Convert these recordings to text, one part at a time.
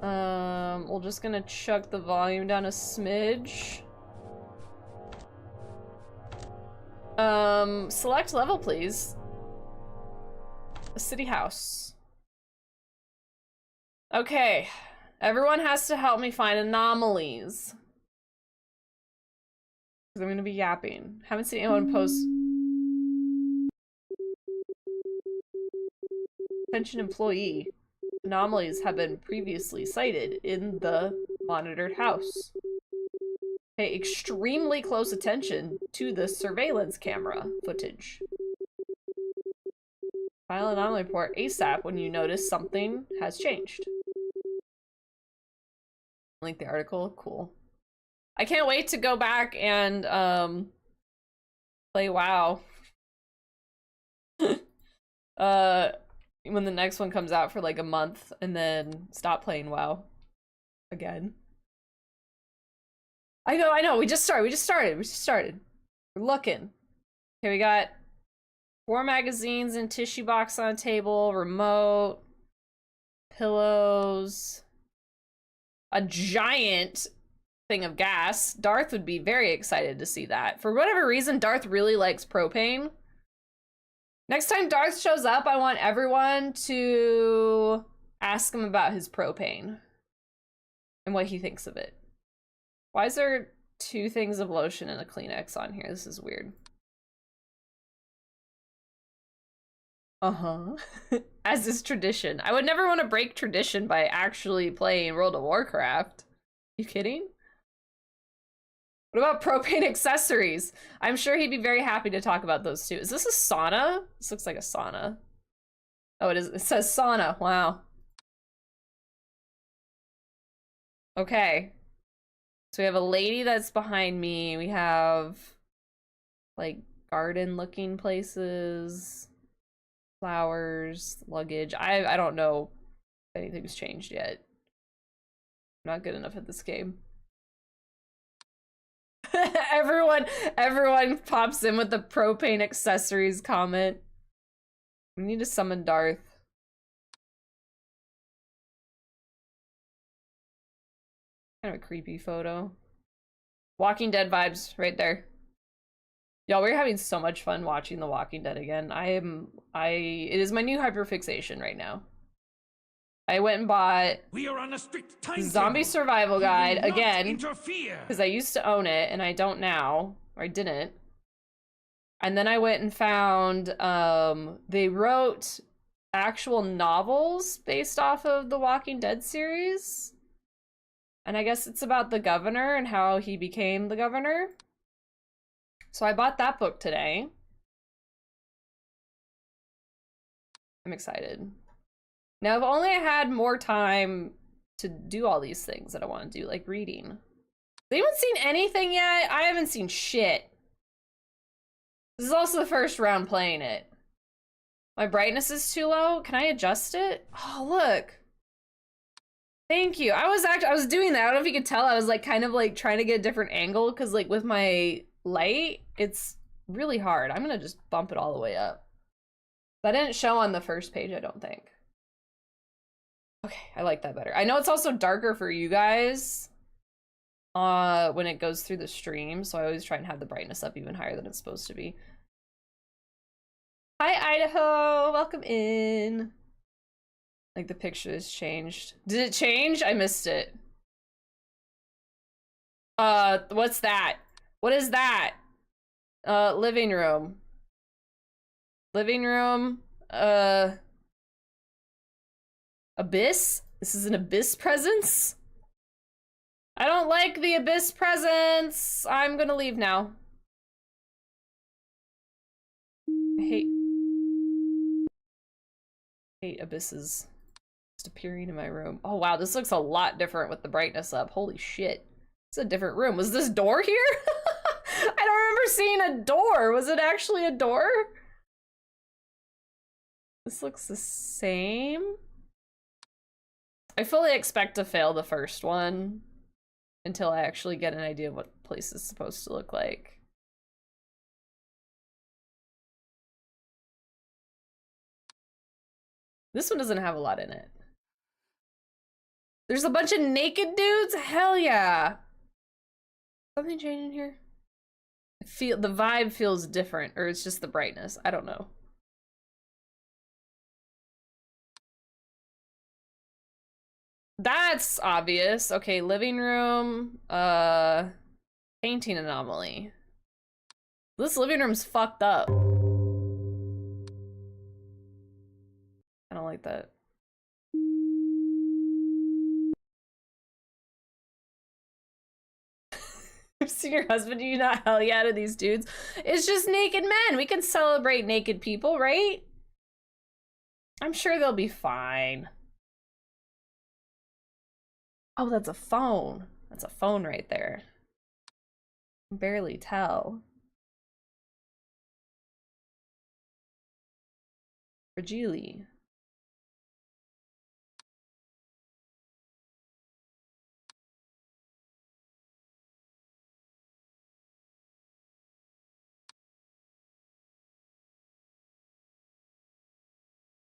We're just gonna chuck the volume down a smidge. Select level, please. A city house. Okay. Everyone has to help me find anomalies. Because I'm gonna be yapping. Haven't seen anyone post. Attention employee. Anomalies have been previously cited in the monitored house. Pay extremely close attention to the surveillance camera footage. File an anomaly report ASAP when you notice something has changed. Link the article. Cool. I can't wait to go back and play WoW. When the next one comes out for like a month and then stop playing WoW again. I know, we just started. We're looking. Okay, we got 4 magazines and tissue box on a table, remote, pillows, a giant thing of gas. Darth would be very excited to see that. For whatever reason, Darth really likes propane. Next time Darth shows up, I want everyone to ask him about his propane and what he thinks of it. Why is there 2 things of lotion and a Kleenex on here? This is weird. As is tradition. I would never want to break tradition by actually playing World of Warcraft. You kidding? What about propane accessories? I'm sure he'd be very happy to talk about those too. Is this a sauna? This looks like a sauna. Oh, it is. It says sauna. Wow. Okay. So we have a lady that's behind me. We have like garden looking places, flowers, luggage. I don't know if anything's changed yet. I'm not good enough at this game. everyone pops in with the propane accessories comment. We need to summon Darth. Kind of a creepy photo. Walking Dead vibes right there. Y'all, we're having so much fun watching The Walking Dead again. It is my new hyperfixation right now. I went and bought Zombie Survival Guide again because I used to own it and I don't now, or I didn't. And then I went and found they wrote actual novels based off of the Walking Dead series. And I guess it's about the governor and how he became the governor. So I bought that book today. I'm excited. Now, if only I had more time to do all these things that I want to do, like reading. Has anyone seen anything yet? I haven't seen shit. This is also the first round playing it. My brightness is too low. Can I adjust it? Oh, look. Thank you. I was doing that. I don't know if you could tell. I was like kind of like trying to get a different angle because like with my light, it's really hard. I'm gonna just bump it all the way up. That didn't show on the first page, I don't think. Okay, I like that better. I know it's also darker for you guys when it goes through the stream, so I always try and have the brightness up even higher than it's supposed to be. Hi, Idaho. Welcome in. Like the picture has changed. Did it change? I missed it. What's that? What is that? Living room. Living room. Abyss? This is an Abyss presence? I don't like the Abyss presence. I'm gonna leave now. I hate abysses just appearing in my room. Oh wow, this looks a lot different with the brightness up. Holy shit. It's a different room. Was this door here? I don't remember seeing a door. Was it actually a door? This looks the same. I fully expect to fail the first one until I actually get an idea of what the place is supposed to look like. This one doesn't have a lot in it. There's a bunch of naked dudes? Hell yeah. Something changing here? The vibe feels different, or it's just the brightness. I don't know. That's obvious. Okay, living room, painting anomaly. This living room's fucked up. I don't like that. I've seen your husband, do you not hell yeah to these dudes? It's just naked men. We can celebrate naked people, right? I'm sure they'll be fine. Oh, that's a phone. That's a phone right there. I can barely tell. Fragile.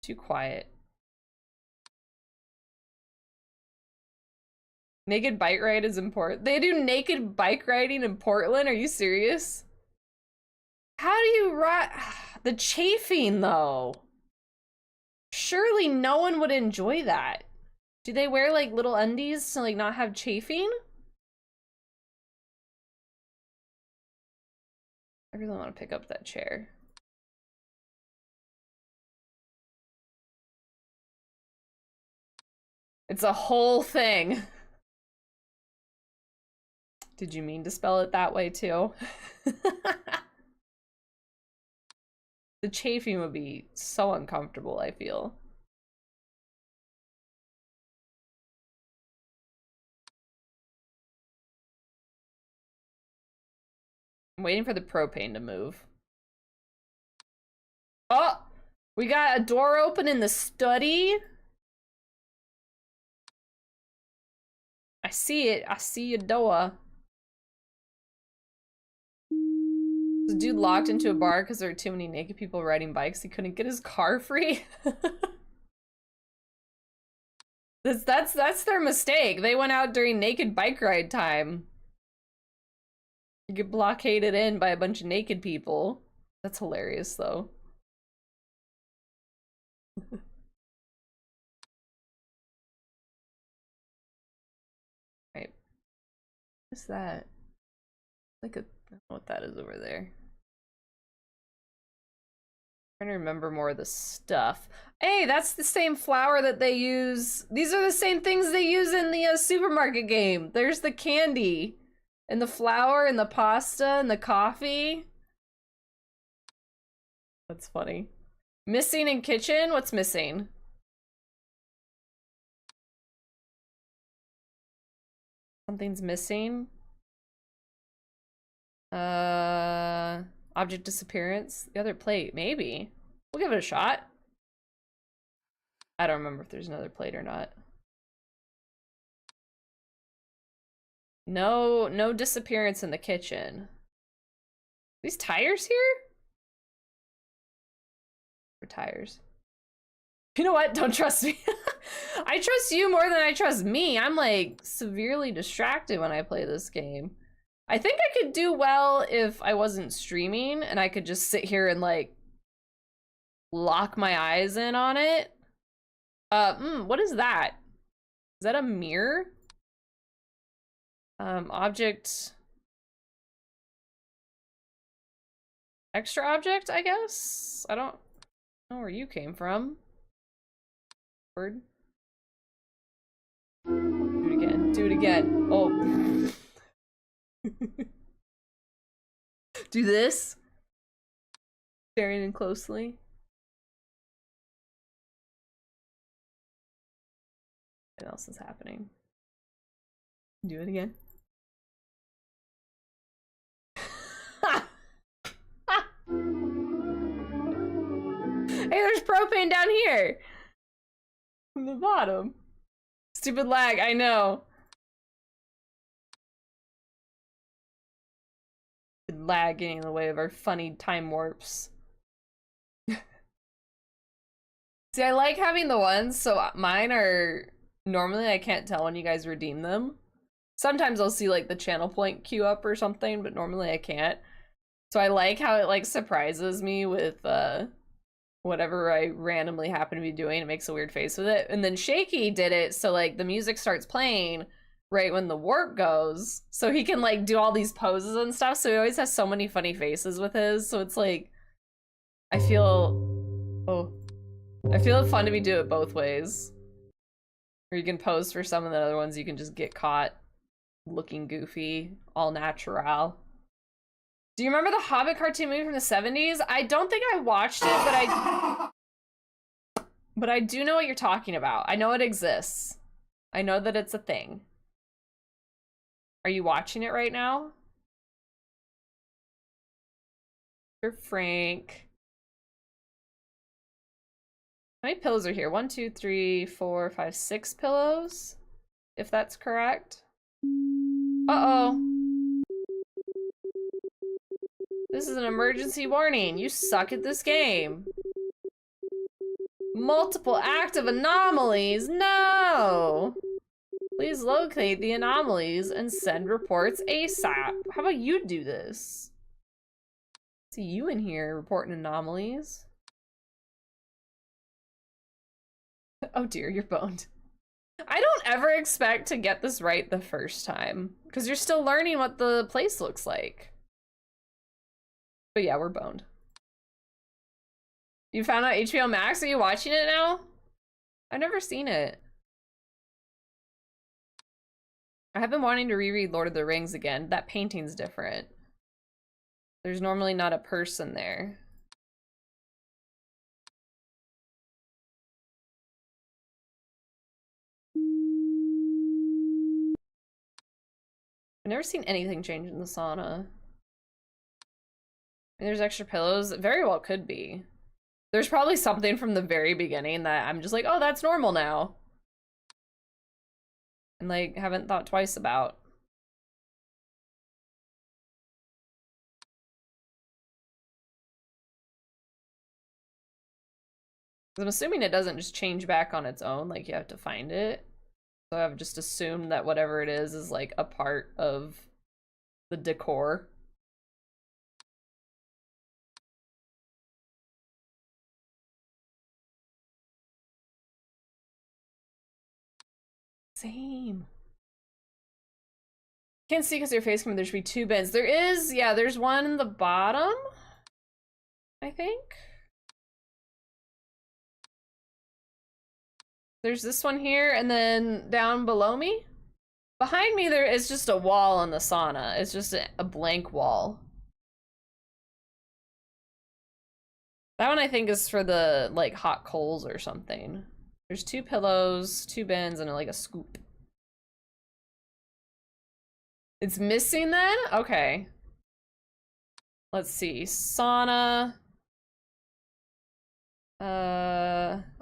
Too quiet. Naked bike ride is important. They do naked bike riding in Portland? Are you serious? How do you ride? The chafing, though. Surely no one would enjoy that. Do they wear like little undies to like not have chafing? I really want to pick up that chair. It's a whole thing. Did you mean to spell it that way too? The chafing would be so uncomfortable, I feel. I'm waiting for the propane to move. Oh! We got a door open in the study. I see it. I see a door. The dude locked into a bar because there were too many naked people riding bikes. He couldn't get his car free. That's their mistake. They went out during naked bike ride time. You get blockaded in by a bunch of naked people. That's hilarious, though. Right. What's that? Like a, I don't know what that is over there. I'm trying to remember more of the stuff. Hey, that's the same flour that they use. These are the same things they use in the supermarket game. There's the candy and the flour and the pasta and the coffee. That's funny. Missing in kitchen? What's missing? Something's missing. Object disappearance. The other plate, maybe. We'll give it a shot. I don't remember if there's another plate or not. No disappearance in the kitchen. These tires here? For tires. You know what? Don't trust me. I trust you more than I trust me. I'm like severely distracted when I play this game. I think I could do well if I wasn't streaming and I could just sit here and like lock my eyes in on it. What is that? Is that a mirror? Object. Extra object, I guess? I don't know where you came from. Word. Do it again. Do it again. Oh. Do this. Staring in closely. What else is happening? Do it again. Hey, there's propane down here. From the bottom. Stupid lag, I know. Lag getting in the way of our funny time warps. See, I like having the ones, so mine are Normally I can't tell when you guys redeem them. Sometimes I'll see like the channel point queue up or something, but normally I can't. So I like how it like surprises me with whatever I randomly happen to be doing. It makes a weird face with it. And then Shaky did it so like the music starts playing right when the warp goes. So he can like do all these poses and stuff. So he always has so many funny faces with his. So it's like I feel it fun to be do it both ways. Or you can pose for some of the other ones, you can just get caught looking goofy, all natural. Do you remember the Hobbit cartoon movie from the 70s? I don't think I watched it, but I do know what you're talking about. I know it exists. I know that it's a thing. Are you watching it right now? You're Frank. How many pillows are here? 1, 2, 3, 4, 5, 6 pillows, if that's correct. Uh-oh. This is an emergency warning. You suck at this game. Multiple active anomalies. No! Please locate the anomalies and send reports ASAP. How about you do this? See you in here reporting anomalies. Oh dear, you're boned. I don't ever expect to get this right the first time, because you're still learning what the place looks like. But yeah, we're boned. You found out HBO Max? Are you watching it now? I've never seen it. I have been wanting to reread Lord of the Rings again. That painting's different. There's normally not a person there. I've never seen anything change in the sauna. There's extra pillows. It very well could be. There's probably something from the very beginning that I'm just like, oh, that's normal now. And like, haven't thought twice about. I'm assuming it doesn't just change back on its own, like you have to find it. So I've just assumed that whatever it is like a part of the decor. Same. Can't see because your face camera. There should be 2 bins. There is, yeah, there's one in the bottom, I think. There's this one here, and then down below me. Behind me there is just a wall in the sauna. It's just a blank wall. That one I think is for the like hot coals or something. There's 2 pillows, 2 bins, and like a scoop. It's missing then? Okay. Let's see. Sauna.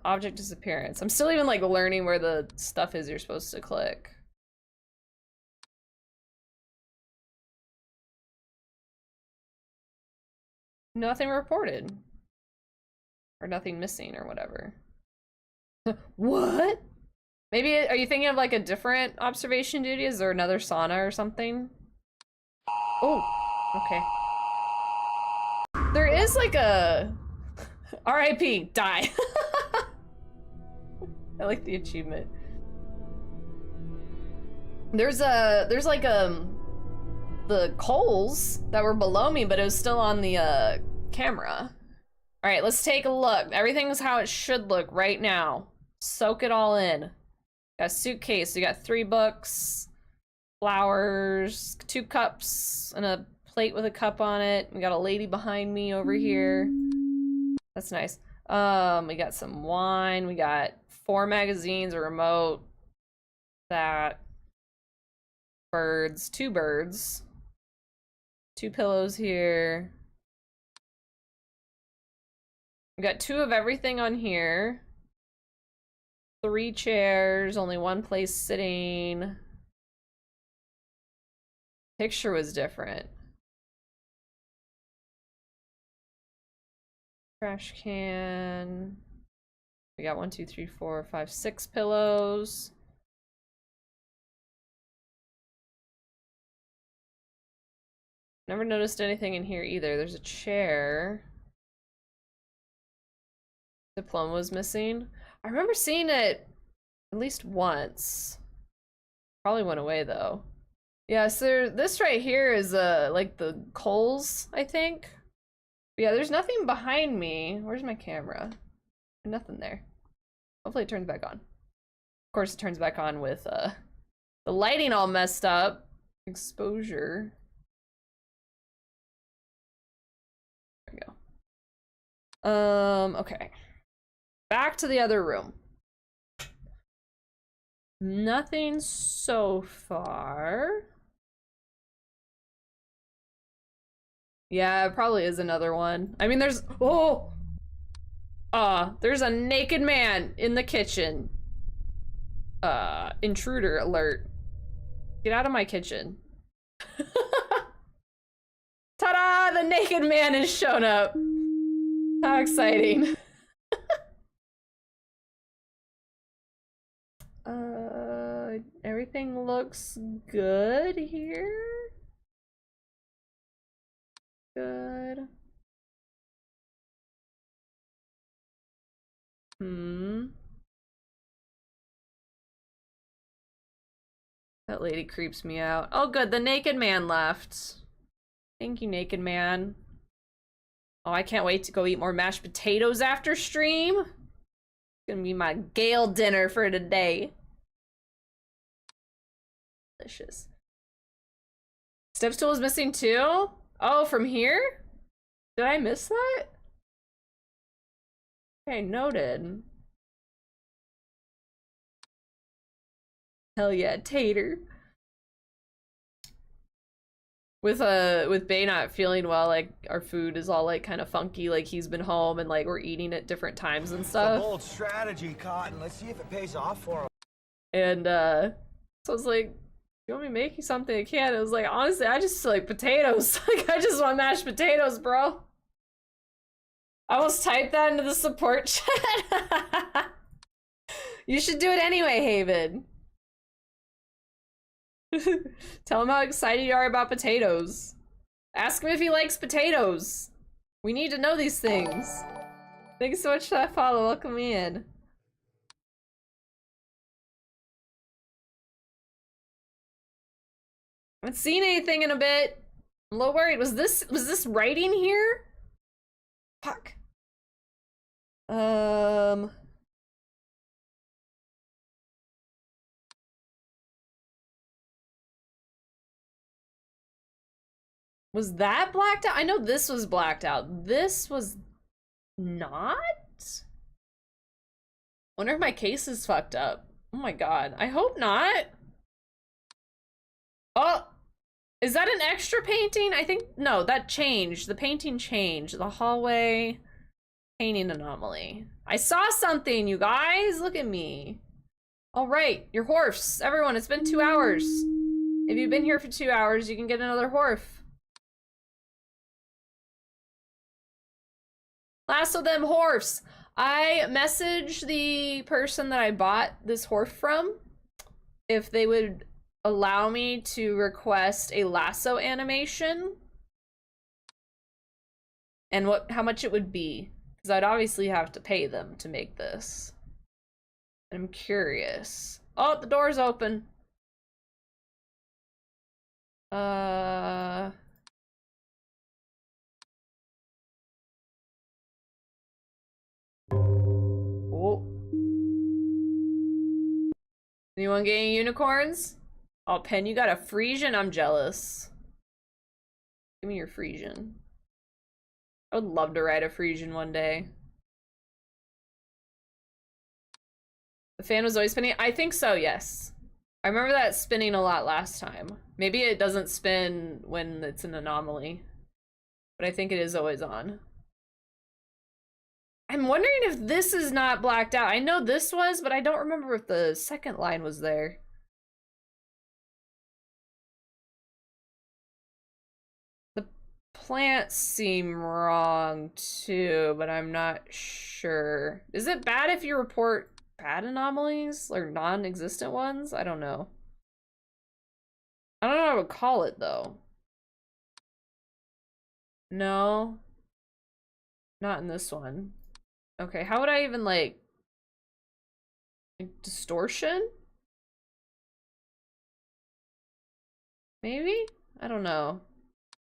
Object disappearance. I'm still even like learning where the stuff is you're supposed to click. Nothing reported. Or nothing missing or whatever. What? Maybe, are you thinking of like a different observation duty? Is there another sauna or something? Oh, okay. There is like a RIP, die. I like the achievement. There's like the coals that were below me, but it was still on the camera. All right, let's take a look. Everything's how it should look right now. Soak it all in. Got a suitcase. We got 3 books, flowers, 2 cups, and a plate with a cup on it. We got a lady behind me over here. That's nice. We got some wine. We got 4 magazines, a remote, that, birds, 2 birds, 2 pillows here. We got 2 of everything on here. 3 chairs, only 1 place sitting. Picture was different. Trash can. We got 1, 2, 3, 4, 5, 6 pillows. Never noticed anything in here either. There's a chair. Diploma was missing. I remember seeing it at least once. Probably went away though. Yeah, so this right here is like the coals, I think. But yeah, there's nothing behind me. Where's my camera? Nothing there. Hopefully it turns back on. Of course it turns back on with the lighting all messed up. Exposure. There we go. Okay. Back to the other room. Nothing so far. Yeah, it probably is another one. I mean, there's there's a naked man in the kitchen. Intruder alert. Get out of my kitchen. Ta-da! The naked man has shown up. How exciting. Everything looks good here. Good. That lady creeps me out. Oh good, the naked man left. Thank you, naked man. Oh, I can't wait to go eat more mashed potatoes after stream. It's gonna be my Gale dinner for today. Delicious. Step stool is missing too? Oh, from here? Did I miss that? Okay, noted. Hell yeah, tater. With Bay not feeling well, like our food is all like kind of funky, like he's been home and like we're eating at different times and stuff. It's a bold strategy, Cotton. Let's see if it pays off for him. And so I was like, you want me to make you something? I can't. It was like, honestly, I just like potatoes. Like I just want mashed potatoes, bro. I almost typed that into the support chat. You should do it anyway, Haven. Tell him how excited you are about potatoes. Ask him if he likes potatoes. We need to know these things. Thanks so much for that follow. Welcome me in. I haven't seen anything in a bit. I'm a little worried. Was this writing here? Fuck. Was that blacked out? I know this was blacked out. This was not? Wonder if my case is fucked up. Oh my god. I hope not. Oh! Is that an extra painting? I think, no, that changed. The painting changed. The hallway painting anomaly. I saw something, you guys. Look at me. All right, your horse. Everyone, it's been 2 hours. If you've been here for 2 hours, you can get another horse. Last of them horse. I messaged the person that I bought this horse from if they would allow me to request a lasso animation and how much it would be, because I'd obviously have to pay them to make this. And I'm curious. Oh, the door's open. Oh. Anyone getting unicorns? Oh, Pen, you got a Frisian? I'm jealous. Give me your Frisian. I would love to ride a Frisian one day. The fan was always spinning? I think so, yes. I remember that spinning a lot last time. Maybe it doesn't spin when it's an anomaly, but I think it is always on. I'm wondering if this is not blacked out. I know this was, but I don't remember if the second line was there. The plants seem wrong too, but I'm not sure. Is it bad if you report bad anomalies or non-existent ones? I don't know. I don't know what I would call it though. No. Not in this one. Okay, how would I even like distortion? Maybe? I don't know.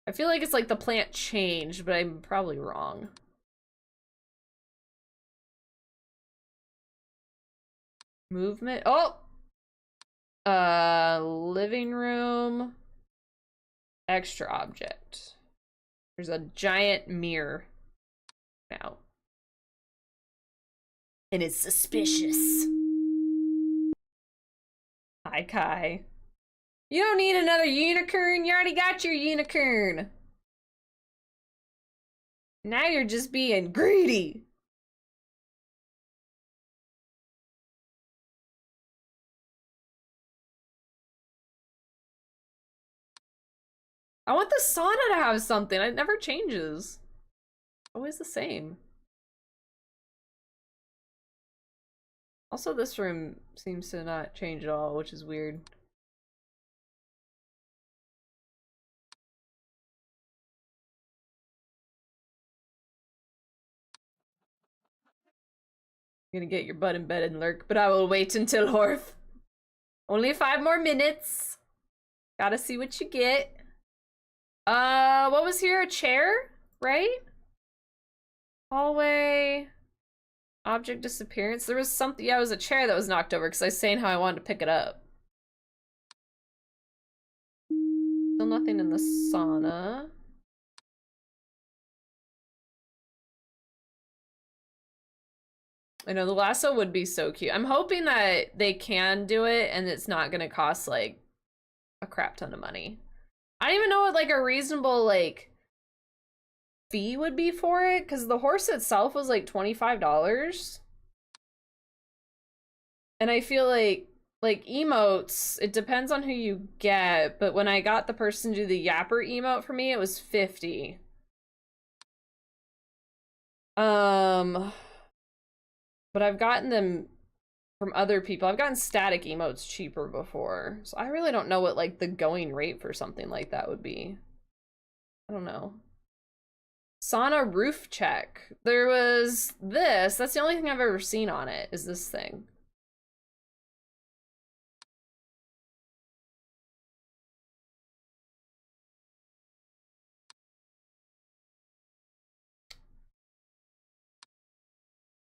I feel like it's like the plant changed, but I'm probably wrong. Movement. Oh! Living room. Extra object. There's a giant mirror now. And it's suspicious. Hi, Kai. You don't need another unicorn. You already got your unicorn. Now you're just being greedy. I want the sauna to have something. It never changes. Always the same. Also, this room seems to not change at all, which is weird. You're gonna get your butt in bed and lurk, but I will wait until Horf. Only 5 more minutes. Gotta see what you get. What was here? A chair, right? Hallway. Object disappearance. There was something. Yeah, it was a chair that was knocked over because I was saying how I wanted to pick it up. Still nothing in the sauna. I know the lasso would be so cute. I'm hoping that they can do it and it's not gonna cost like a crap ton of money. I don't even know what like a reasonable like fee would be for it because the horse itself was like $25. And I feel like emotes, it depends on who you get, but when I got the person to do the yapper emote for me, it was 50. But I've gotten them from other people. I've gotten static emotes cheaper before. So I really don't know what like the going rate for something like that would be. I don't know. Sauna roof check. There was this. That's the only thing I've ever seen on it, is this thing.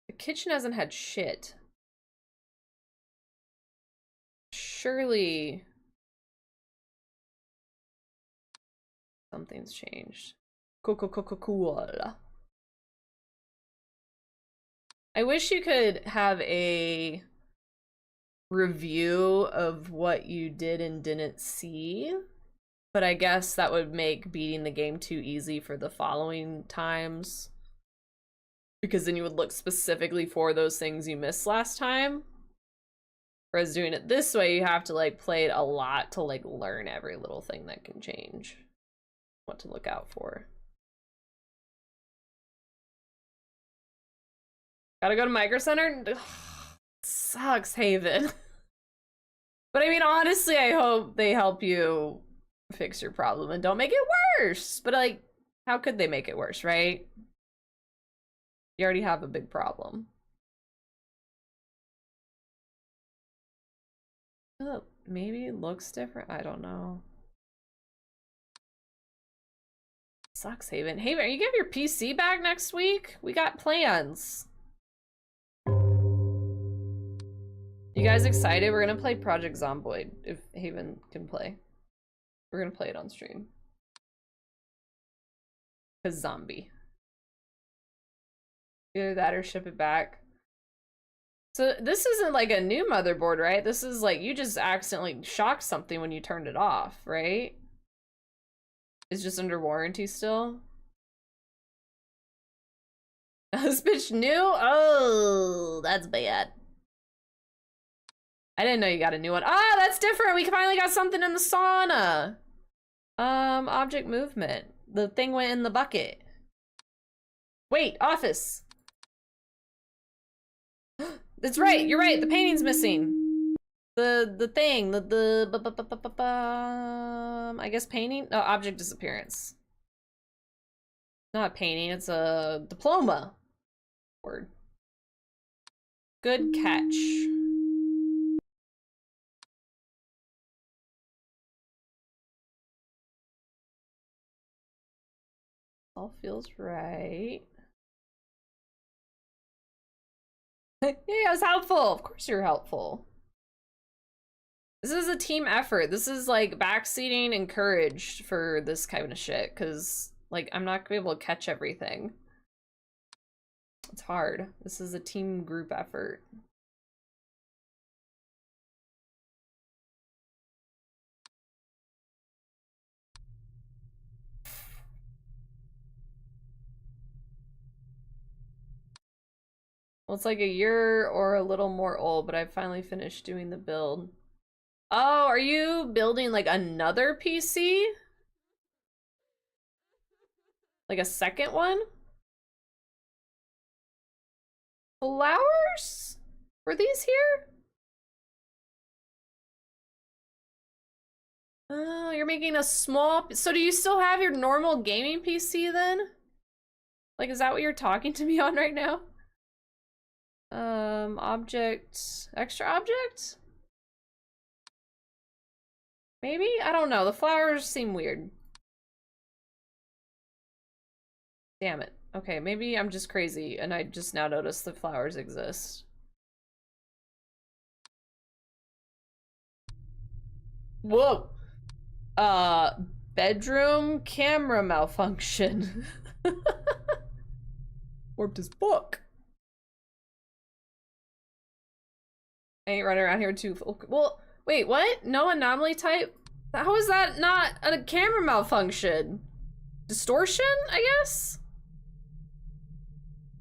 The kitchen hasn't had shit. Surely something's changed. Cool. I wish you could have a review of what you did and didn't see, but I guess that would make beating the game too easy for the following times, because then you would look specifically for those things you missed last time. Whereas doing it this way, you have to like play it a lot to like learn every little thing that can change, what to look out for. Gotta go to Micro Center? Ugh, sucks, Haven. But I mean, honestly, I hope they help you fix your problem and don't make it worse. But like, how could they make it worse, right? You already have a big problem. Oh, maybe it looks different. I don't know. Sucks, Haven. Haven, are you getting your PC back next week? We got plans. You guys excited? We're gonna play Project Zomboid if Haven can play. We're gonna play it on stream. Cause zombie. Either that or ship it back. So this isn't like a new motherboard, right? This is like you just accidentally shocked something when you turned it off, right? It's just under warranty still. This bitch new? Oh, that's bad. I didn't know you got a new one. Ah, that's different. We finally got something in the sauna. Object movement. The thing went in the bucket. Wait, office. That's right. You're right. The painting's missing. The thing. I guess painting. No, object disappearance. Not painting, it's a diploma. Word. Good catch. All feels right. Yeah, I was helpful. Of course you're helpful. This is a team effort. This is like backseating encouraged for this kind of shit, because like I'm not gonna be able to catch everything. It's hard. This is a team group effort. Well, it's like a year or a little more old, but I finally finished doing the build. Oh, are you building like another PC? Like a second one? Flowers? Were these here? Oh, you're making a small... So do you still have your normal gaming PC then? Like, is that what you're talking to me on right now? Object... Extra object? Maybe? I don't know. The flowers seem weird. Damn it. Okay, maybe I'm just crazy and I just now noticed the flowers exist. Whoa! Bedroom camera malfunction. Warped his book. I ain't running around here too. Well, wait, what? No anomaly type? How is that not a camera malfunction? Distortion, I guess?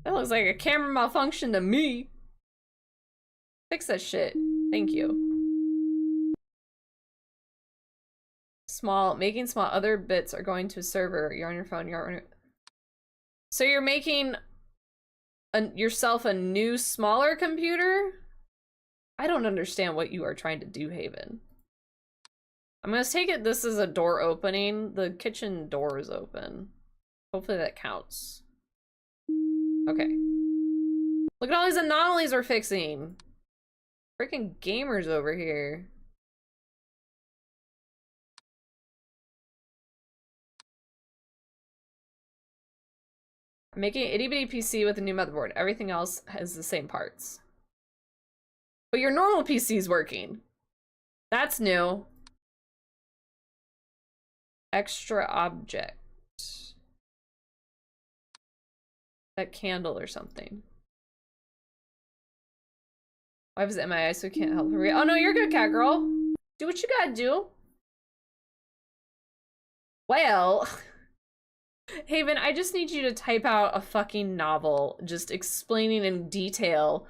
That looks like a camera malfunction to me. Fix that shit. Thank you. Making small other bits are going to a server. You're on your phone, you're on your... So you're making yourself a new, smaller computer? I don't understand what you are trying to do, Haven. I'm gonna take it this is a door opening. The kitchen door is open. Hopefully that counts. Okay. Look at all these anomalies we're fixing. Freaking gamers over here. I'm making an itty bitty PC with a new motherboard. Everything else has the same parts. But your normal PC is working. That's new. Extra object. That candle or something. Wife is MIA, so we can't help her. Oh no, you're good, cat girl. Do what you gotta do. Well, Haven, I just need you to type out a fucking novel just explaining in detail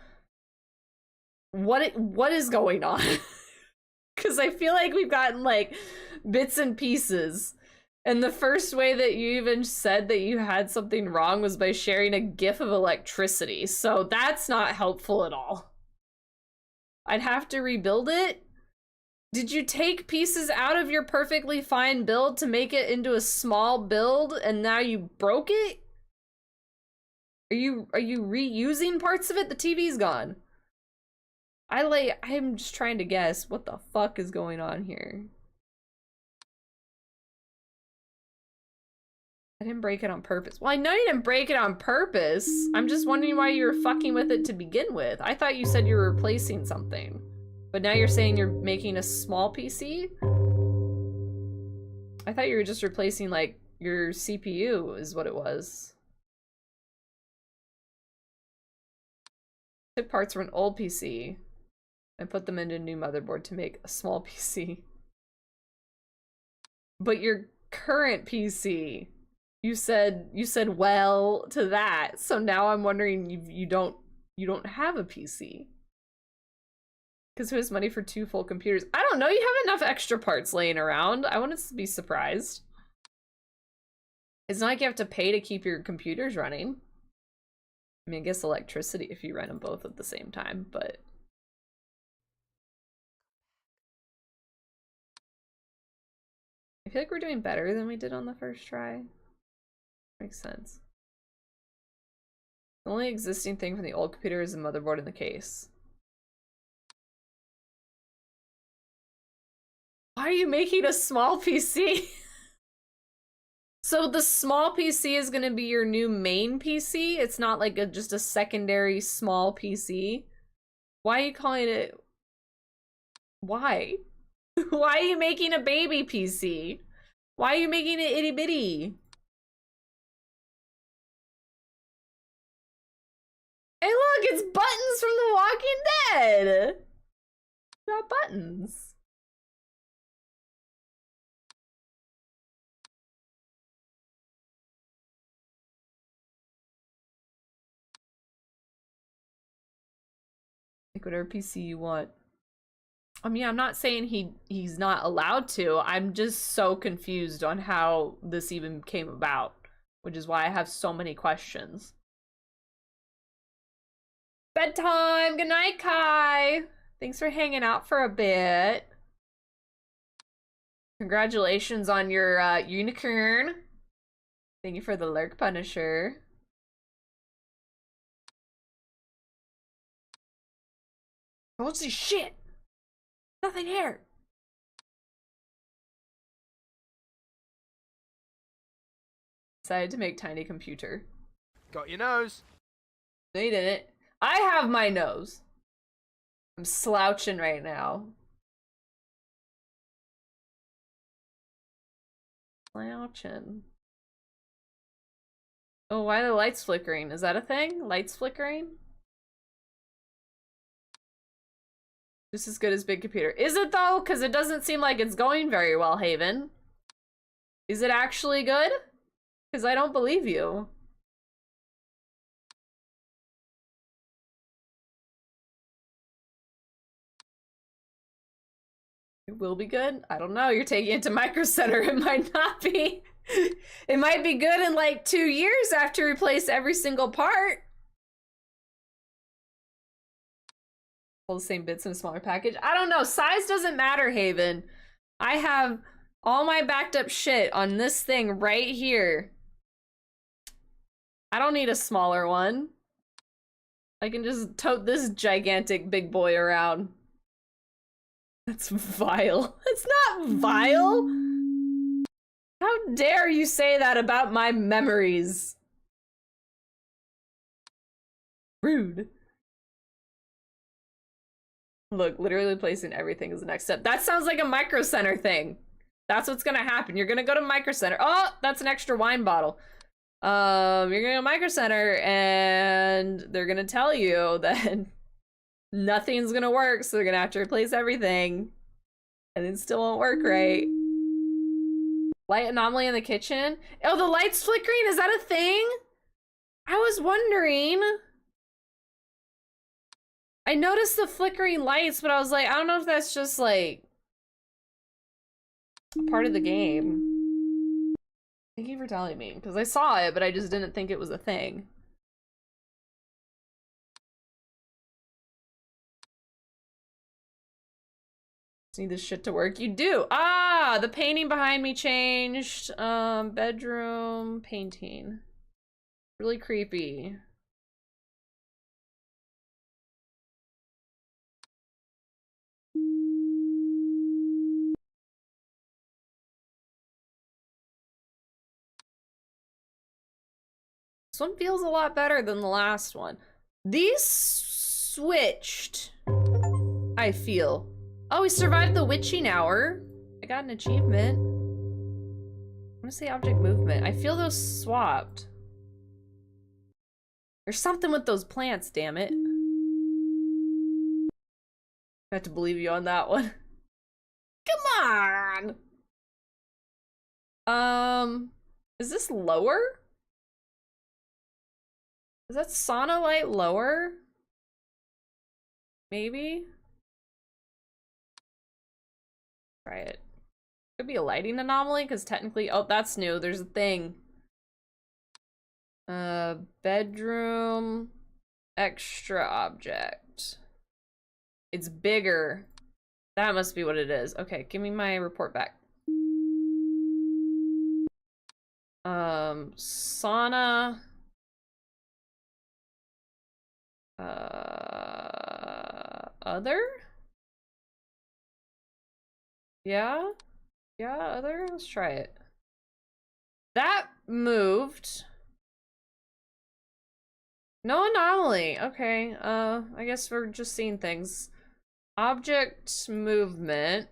what is going on. Because I feel like we've gotten like bits and pieces. And the first way that you even said that you had something wrong was by sharing a gif of electricity. So that's not helpful at all. I'd have to rebuild it. Did you take pieces out of your perfectly fine build to make it into a small build and now you broke it? Are you reusing parts of it? The TV's gone. I'm just trying to guess what the fuck is going on here. I didn't break it on purpose. Well, I know you didn't break it on purpose. I'm just wondering why you were fucking with it to begin with. I thought you said you were replacing something. But now you're saying you're making a small PC? I thought you were just replacing, like, your CPU is what it was. Took parts from an old PC and put them into a new motherboard to make a small PC. But your current PC, you said well to that. So now I'm wondering you don't have a PC. Because who has money for 2 full computers? I don't know, you have enough extra parts laying around. I wouldn't be surprised. It's not like you have to pay to keep your computers running. I mean, I guess electricity if you run them both at the same time, but... I feel like we're doing better than we did on the first try. Makes sense. The only existing thing from the old computer is the motherboard in the case. Why are you making a small PC? So the small PC is gonna be your new main PC? It's not like just a secondary small PC? Why are you calling it... Why? Why are you making a baby PC? Why are you making it itty bitty? Hey look, it's Buttons from The Walking Dead! Got Buttons. Like whatever PC you want. I mean, I'm not saying he's not allowed to. I'm just so confused on how this even came about, which is why I have so many questions. Bedtime! Good night, Kai! Thanks for hanging out for a bit. Congratulations on your unicorn. Thank you for the lurk, Punisher. Holy shit! Nothing here! Decided to make tiny computer. Got your nose. No, you didn't. I have my nose. I'm slouching right now. Slouching. Oh, why are the lights flickering? Is that a thing? Lights flickering? Just as good as big computer. Is it though? Because it doesn't seem like it's going very well, Haven. Is it actually good? Because I don't believe you. It will be good? I don't know. You're taking it to Micro Center. It might not be. It might be good in like 2 years after you replace every single part. All the same bits in a smaller package. I don't know. Size doesn't matter, Haven. I have all my backed up shit on this thing right here. I don't need a smaller one. I can just tote this gigantic big boy around. That's vile. It's not vile. How dare you say that about my memories? Rude. Look, literally placing everything is the next step. That sounds like a Micro Center thing. That's what's gonna happen. You're gonna go to Micro Center. Oh, that's an extra wine bottle. You're gonna go to Micro Center and they're gonna tell you that nothing's gonna work, so they're gonna have to replace everything. And it still won't work right. Light anomaly in the kitchen? Oh, the light's flickering? Is that a thing? I was wondering. I noticed the flickering lights, but I was like, I don't know if that's just like part of the game. Thank you for telling me, because I saw it, but I just didn't think it was a thing. Need this shit to work. You do. Ah, the painting behind me changed. Bedroom painting. Really creepy. This one feels a lot better than the last one. These switched, I feel. Oh, we survived the witching hour. I got an achievement. I want to say object movement. I feel those swapped. There's something with those plants, damn it. I have to believe you on that one. Come on! Is this lower? Is that sauna light lower? Maybe? Try it. Could be a lighting anomaly, because technically, oh, that's new. There's a thing. Bedroom extra object. It's bigger. That must be what it is. Okay, give me my report back. Sauna. Other? Yeah? Yeah, other? Let's try it. That moved. No anomaly. Okay, I guess we're just seeing things. Object movement.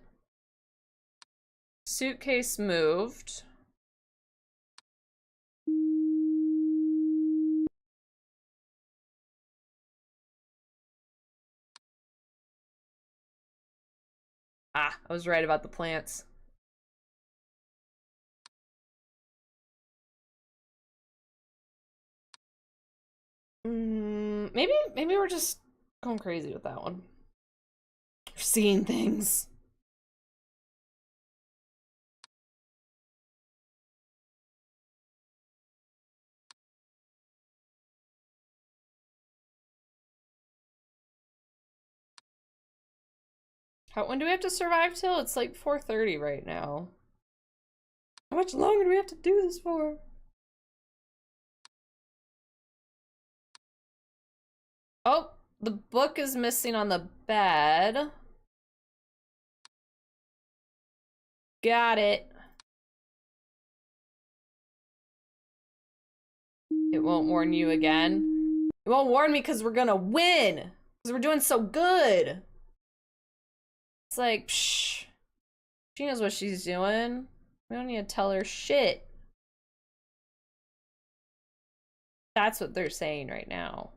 Suitcase moved. Ah, I was right about the plants. Maybe we're just going crazy with that one. We're seeing things. When do we have to survive till? It's like 4:30 right now. How much longer do we have to do this for? Oh, the book is missing on the bed. Got it. It won't warn you again. It won't warn me because we're gonna win. Because we're doing so good. It's like, psh. She knows what she's doing. We don't need to tell her shit. That's what they're saying right now.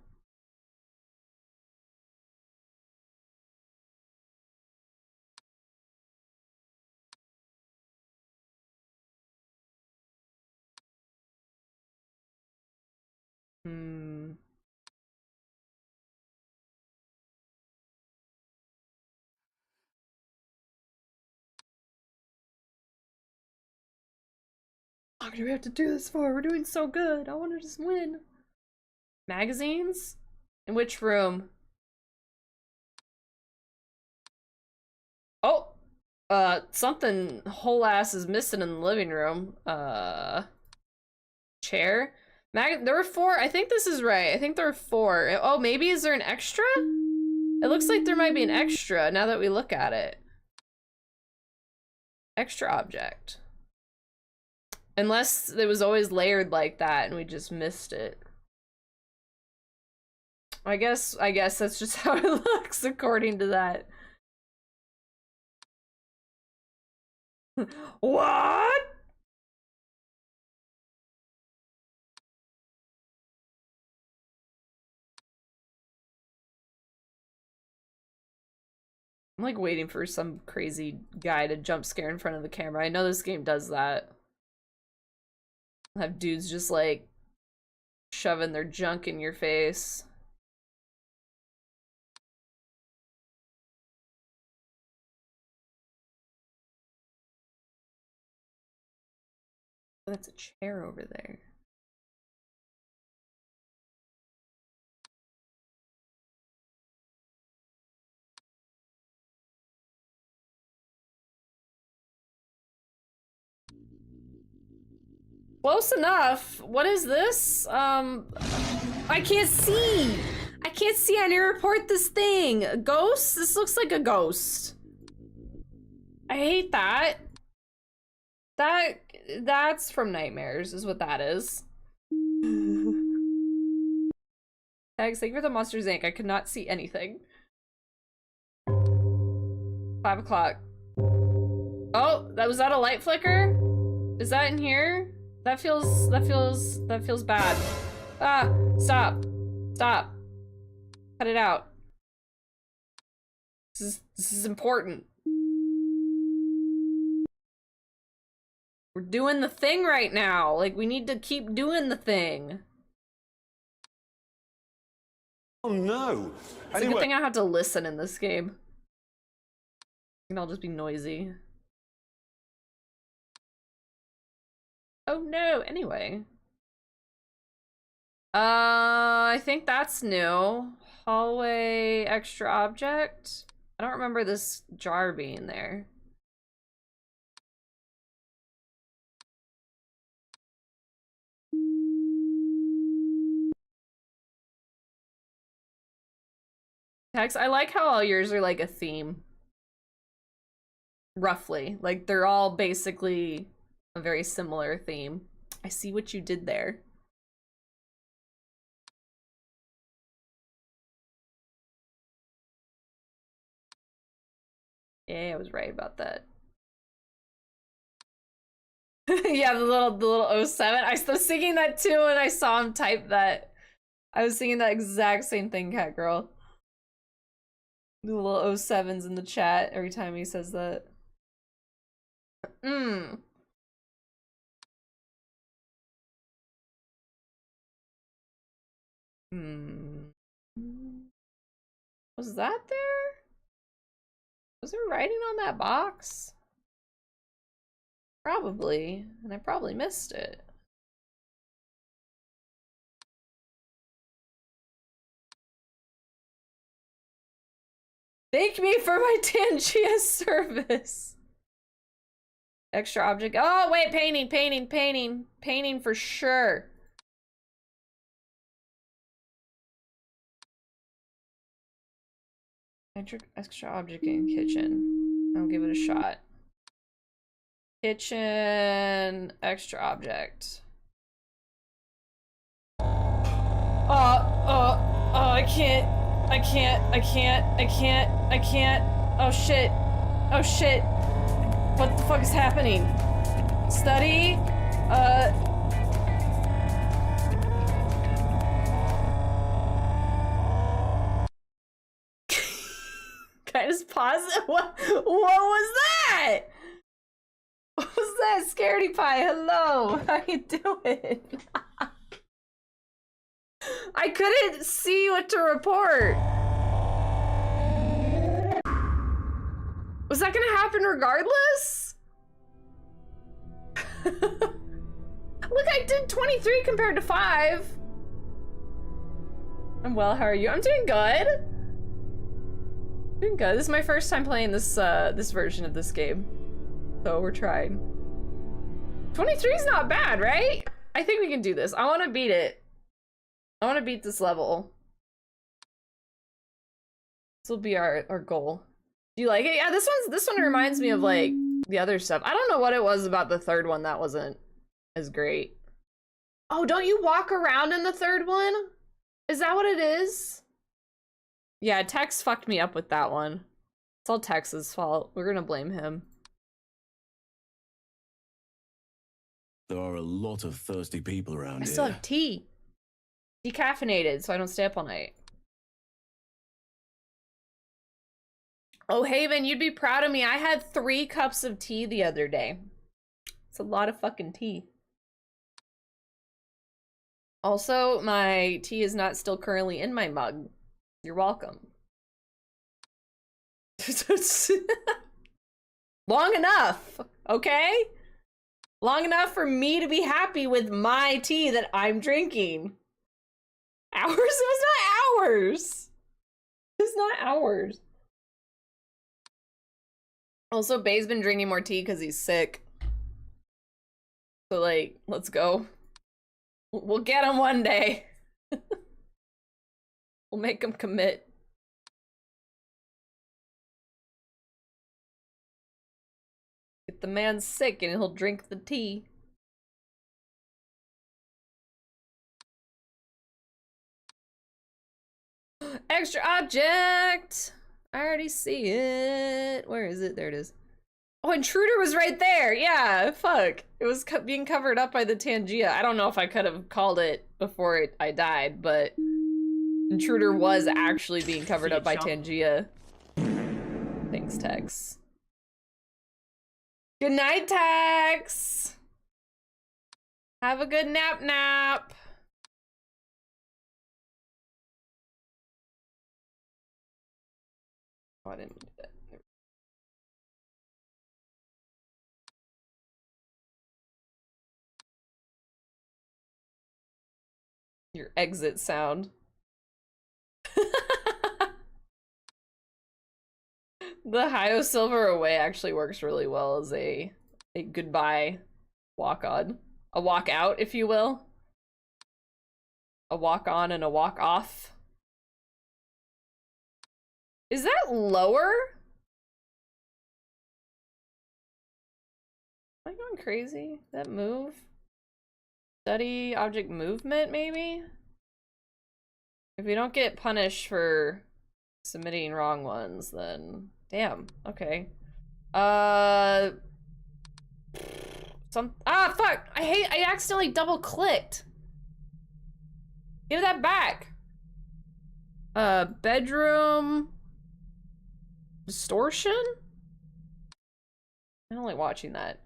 How long do we have to do this for? We're doing so good. I want to just win. Magazines? In which room? Oh! Something whole ass is missing in the living room. Chair? There were 4. I think this is right. I think there were 4. Oh, maybe is there an extra? It looks like there might be an extra now that we look at it. Extra object. Unless it was always layered like that and we just missed it. I guess that's just how it looks according to that. What? I'm like waiting for some crazy guy to jump scare in front of the camera. I know this game does that. Have dudes just like shoving their junk in your face. Oh, that's a chair over there. Close enough. What is this? I can't see. I can't see. I need to report this thing. A ghost? This looks like a ghost. I hate that. That's from Nightmares is what that is. Tags, thank you for the Monsters Inc. I could not see anything. 5 o'clock. Oh, was that a light flicker? Is that in here? That feels bad. Ah, stop. Stop. Cut it out. This is important. We're doing the thing right now. Like, we need to keep doing the thing. Oh no. It's a good thing I have to listen in this game. And I'll just be noisy. Oh no, anyway. I think that's new. Hallway extra object. I don't remember this jar being there. Tex, I like how all yours are like a theme. Roughly. Like they're all basically a very similar theme. I see what you did there. Yeah, I was right about that. Yeah, the little 07. I was singing that too and I saw him type that. I was singing that exact same thing, Cat Girl. The little 07s in the chat every time he says that. Was that there? Was there writing on that box? Probably, and I probably missed it. Thank me for my Tangia service. Extra object. Oh, wait, painting for sure. Extra object in kitchen. I'll give it a shot. Kitchen, extra object. I can't. Oh shit. What the fuck is happening? Study, Can I just pause it? What was that? What was that? Scaredy Pie, hello. How you doing? I couldn't see what to report. Was that gonna happen regardless? Look, I did 23 compared to 5. I'm well, how are you? I'm doing good. Doing good. This is my first time playing this this version of this game. So we're trying. 23 is not bad, right? I think we can do this. I want to beat it. I want to beat this level. This will be our goal. Do you like it? Yeah, this one reminds me of like the other stuff. I don't know what it was about the third one that wasn't as great. Oh, don't you walk around in the third one? Is that what it is? Yeah, Tex fucked me up with that one. It's all Tex's fault. We're gonna blame him. There are a lot of thirsty people around I here. still have tea. Decaffeinated, so I don't stay up all night. Oh, Haven, you'd be proud of me. I had 3 cups of tea the other day. It's a lot of fucking tea. Also, my tea is not still currently in my mug. You're welcome. Long enough, okay? Long enough for me to be happy with my tea that I'm drinking. Hours? It was not hours. It's not hours. Also, Bay's been drinking more tea because he's sick. So, like, let's go. We'll get him one day. We'll make him commit. Get the man sick and he'll drink the tea. Extra object! I already see it. Where is it? There it is. Oh, Intruder was right there. Yeah, fuck. It was being covered up by the Tangia. I don't know if I could have called it before I died, but Intruder was actually being covered up by Tangia. Thanks, Tex. Good night, Tex. Have a good nap. Oh, I didn't do that. Your exit sound. The Hio Silver Away actually works really well as a goodbye walk on. A walk out, if you will. A walk on and a walk off. Is that lower? Am I going crazy? That move? Study object movement, maybe? If we don't get punished for submitting wrong ones, then damn. Okay. Fuck! I accidentally double clicked. Give that back. Bedroom distortion? I don't like watching that.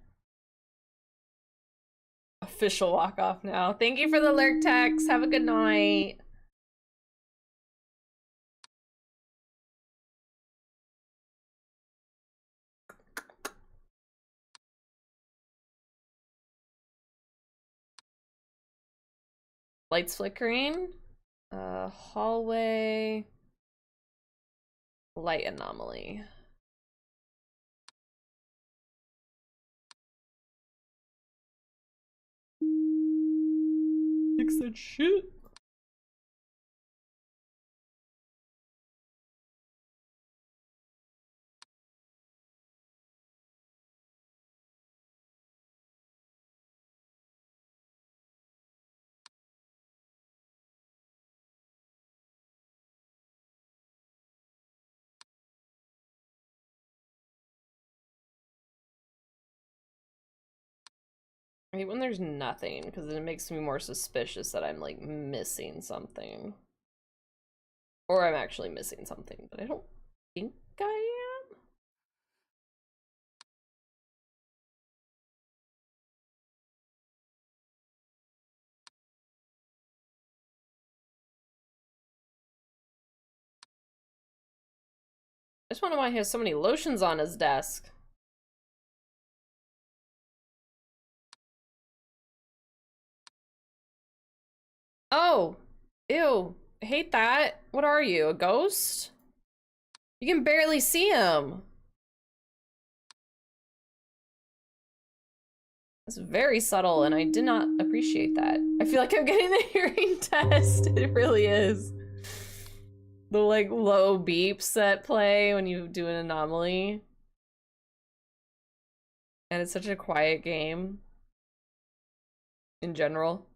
Official walk off now. Thank you for the lurk text. Have a good night. Lights flickering. Hallway. Light anomaly. Fix that shit. I hate when there's nothing, because it makes me more suspicious that I'm like missing something. Or I'm actually missing something, but I don't think I am. I just wonder why he has so many lotions on his desk. Oh, ew. I hate that. What are you, a ghost? You can barely see him. It's very subtle, and I did not appreciate that. I feel like I'm getting the hearing test. It really is. The like low beeps that play when you do an anomaly. And it's such a quiet game. In general.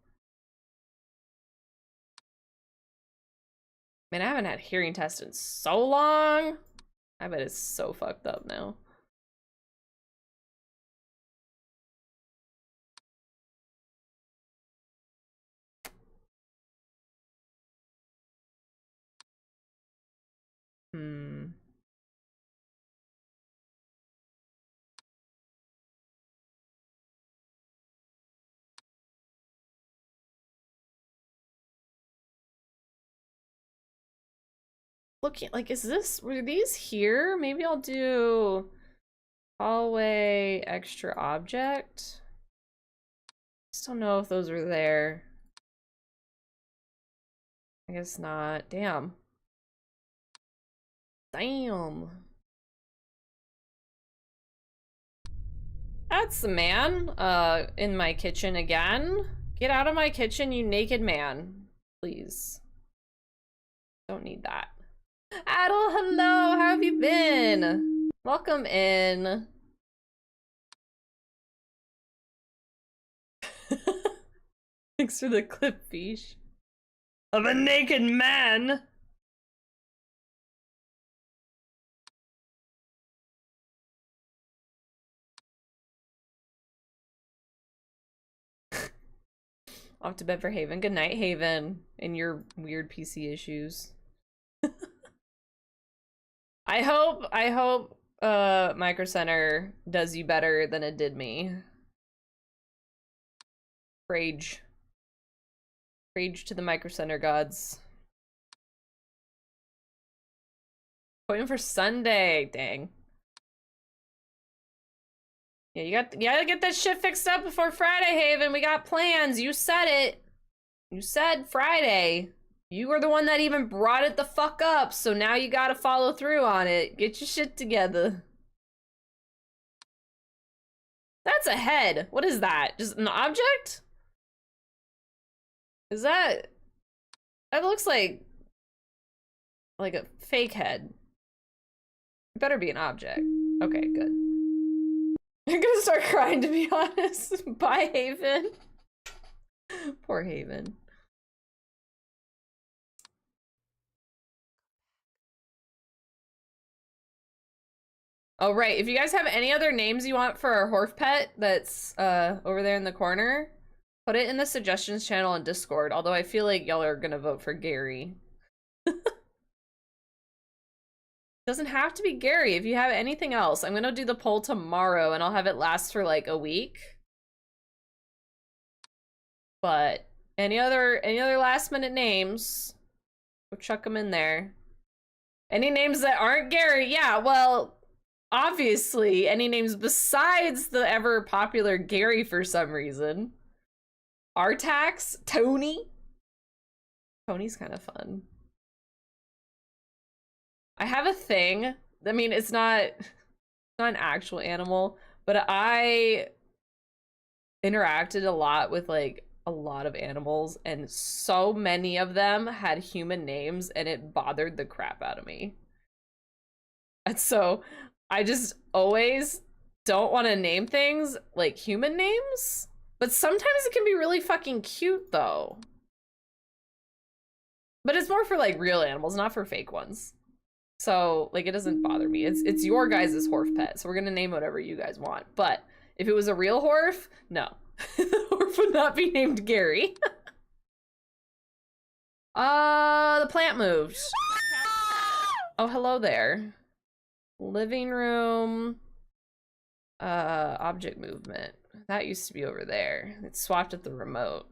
Man, I haven't had hearing test in so long. I bet it's so fucked up now. Looking like, were these here? Maybe I'll do hallway extra object. Just don't know if those were there. I guess not. Damn. Damn. That's the man, in my kitchen again. Get out of my kitchen, you naked man. Please. Don't need that. Adel, hello, how have you been? Welcome in. Thanks for the clip, Fish. Of a naked man. Off to bed for Haven. Good night, Haven. And your weird PC issues. I hope Micro Center does you better than it did me. Rage. Rage to the Micro Center gods. Waiting for Sunday. Dang. Yeah, you gotta get that shit fixed up before Friday, Haven. We got plans. You said it. You said Friday. You were the one that even brought it the fuck up, so now you gotta follow through on it. Get your shit together. That's a head. What is that? Just an object? Is that... That looks like a fake head. It better be an object. Okay, good. I'm gonna start crying, to be honest. Bye, Haven. Poor Haven. Oh, right. If you guys have any other names you want for our Horf pet that's over there in the corner, put it in the suggestions channel on Discord, although I feel like y'all are gonna vote for Gary. Doesn't have to be Gary. If you have anything else, I'm gonna do the poll tomorrow and I'll have it last for like a week. But any other last minute names, we'll chuck them in there. Any names that aren't Gary, yeah, well, obviously, any names besides the ever popular Gary for some reason. Artax, Tony. Tony's kind of fun. I have a thing. I mean, it's not an actual animal, but I interacted a lot with like a lot of animals, and so many of them had human names, and it bothered the crap out of me. And so I just always don't want to name things like human names, but sometimes it can be really fucking cute though. But it's more for like real animals, not for fake ones. So like it doesn't bother me. It's your guys' Horf pet, so we're gonna name whatever you guys want. But if it was a real Horf, no. The Horf would not be named Gary. The plant moved. Oh, hello there. Living room. Object movement. That used to be over there. It's swapped at the remote.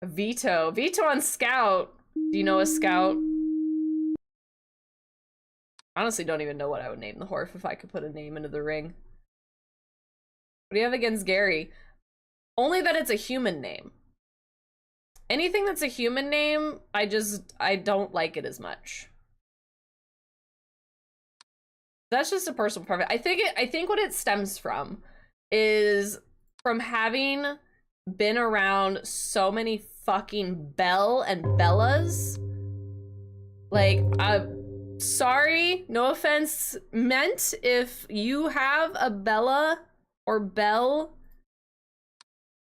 A Vito. Vito on Scout. Do you know a Scout? Honestly, don't even know what I would name the Horf if I could put a name into the ring. What do you have against Gary? Only that it's a human name. Anything that's a human name, I don't like it as much. That's just a personal preference. I think what it stems from is from having been around so many fucking Belle and Bellas. Like, sorry, no offense meant if you have a Bella or Belle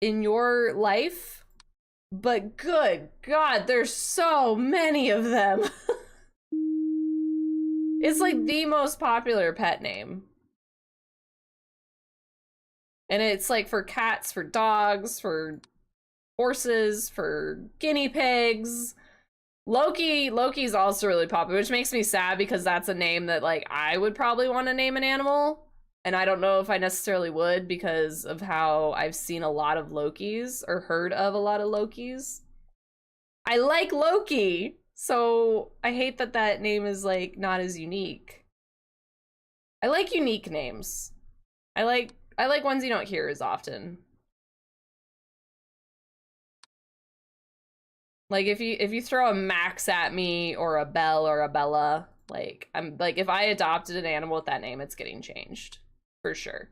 in your life, but good God, there's so many of them. It's like the most popular pet name. And it's like for cats, for dogs, for horses, for guinea pigs. Loki's also really popular, which makes me sad because that's a name that like I would probably want to name an animal. And I don't know if I necessarily would because of how I've seen a lot of Lokis or heard of a lot of Lokis. I like Loki, so I hate that that name is like not as unique. I like unique names. I like ones you don't hear as often. Like if you throw a Max at me or a Belle or a Bella, like I'm like if I adopted an animal with that name, it's getting changed. For sure.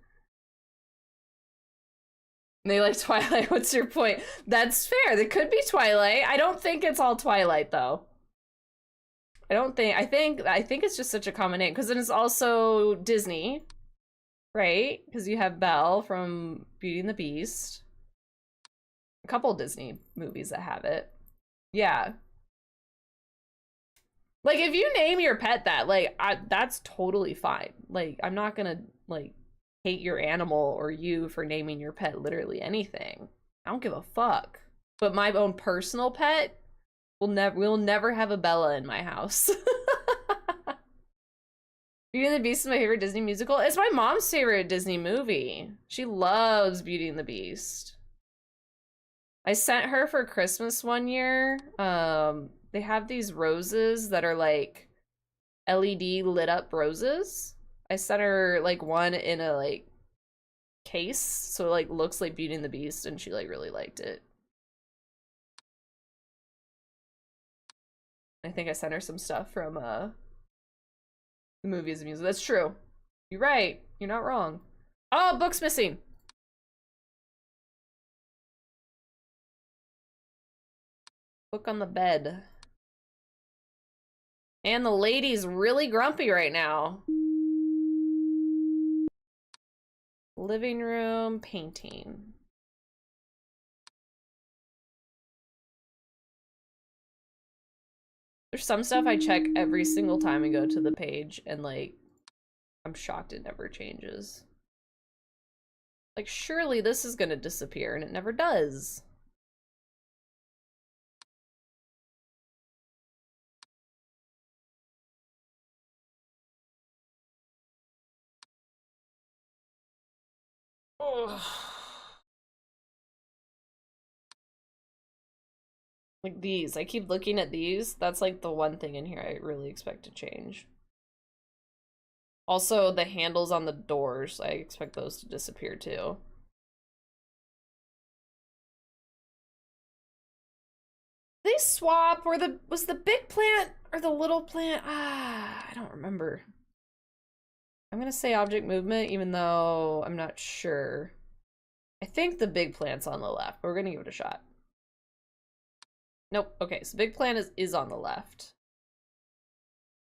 And they like Twilight. What's your point? That's fair. There could be Twilight. I don't think it's all Twilight though. I think it's just such a common name because then it's also Disney, right? Because you have Belle from Beauty and the Beast. A couple Disney movies that have it. Yeah. Like if you name your pet that, like that's totally fine. Like I'm not gonna like hate your animal or you for naming your pet literally anything. I don't give a fuck. But my own personal pet we'll never have a Bella in my house. Beauty and the Beast is my favorite Disney musical. It's my mom's favorite Disney movie. She loves Beauty and the Beast. I sent her for Christmas one year. They have these roses that are like LED lit up roses. I sent her like one in a like case, so it like looks like Beauty and the Beast, and she like really liked it. I think I sent her some stuff from the movies and music. That's true. You're right. You're not wrong. Oh, book's missing. Book on the bed. And the lady's really grumpy right now. Living room, painting. There's some stuff I check every single time I go to the page, and like, I'm shocked it never changes. Like, surely this is gonna disappear, and it never does. Ugh. Like these, I keep looking at these. That's like the one thing in here I really expect to change. Also, the handles on the doors, I expect those to disappear too. They swap, or was the big plant or the little plant? Ah, I don't remember. I'm gonna say object movement, even though I'm not sure. I think the big plant's on the left, but we're gonna give it a shot. Nope. Okay, so big plant is on the left.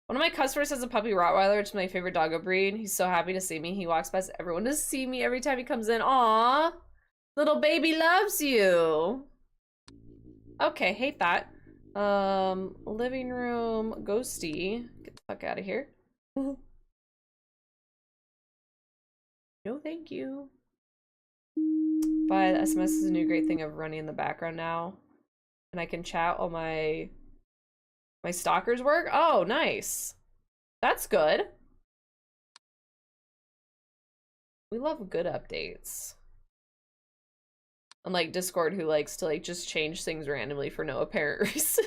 One of my customers has a puppy Rottweiler. It's my favorite doggo breed. He's so happy to see me. He walks past everyone to see me every time he comes in. Aw, little baby loves you. Okay, hate that. Living room, ghosty. Get the fuck out of here. No, thank you. Bye. The SMS is a new great thing of running in the background now. And I can chat while my stalkers work. Oh, nice. That's good. We love good updates. Unlike Discord, who likes to like just change things randomly for no apparent reason.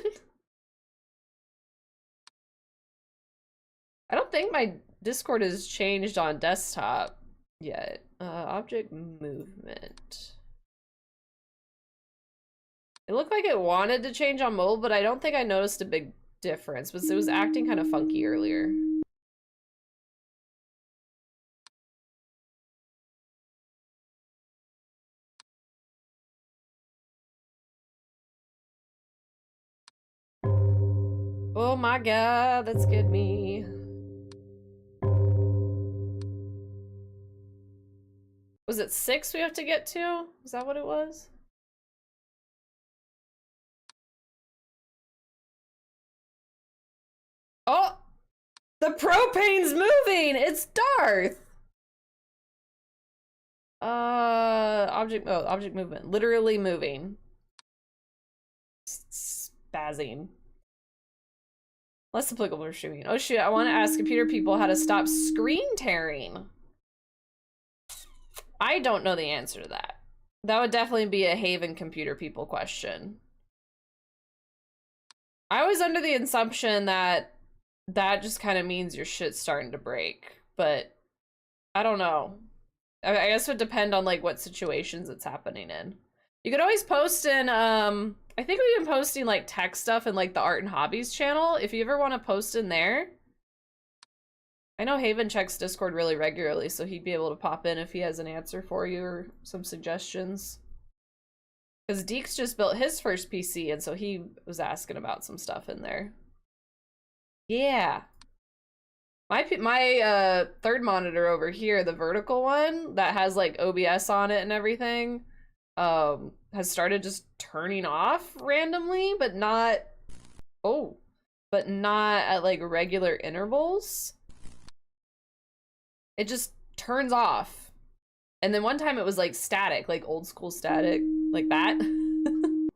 I don't think my Discord has changed on desktop yet. Object movement. It looked like it wanted to change on mobile, but I don't think I noticed a big difference. But it was acting kind of funky earlier. Oh my god, that scared me. Was it 6 we have to get to? Is that what it was? Oh! The propane's moving! It's Darth! Object movement. Literally moving. Spazzing. Less applicable for streaming. Oh shoot, I want to ask computer people how to stop screen tearing. I don't know the answer to that. That would definitely be a Haven computer people question. I was under the assumption that that just kind of means your shit's starting to break, but I don't know. I guess it would depend on like what situations it's happening in. You could always post in, I think we've been posting like tech stuff in like the art and hobbies channel. If you ever want to post in there. I know Haven checks Discord really regularly, so he'd be able to pop in if he has an answer for you or some suggestions. Because Deeks just built his first PC, and so he was asking about some stuff in there. Yeah. My third monitor over here, the vertical one that has like OBS on it and everything, has started just turning off randomly, but not at like regular intervals. It just turns off. And then one time it was like static, like old school static, like that. And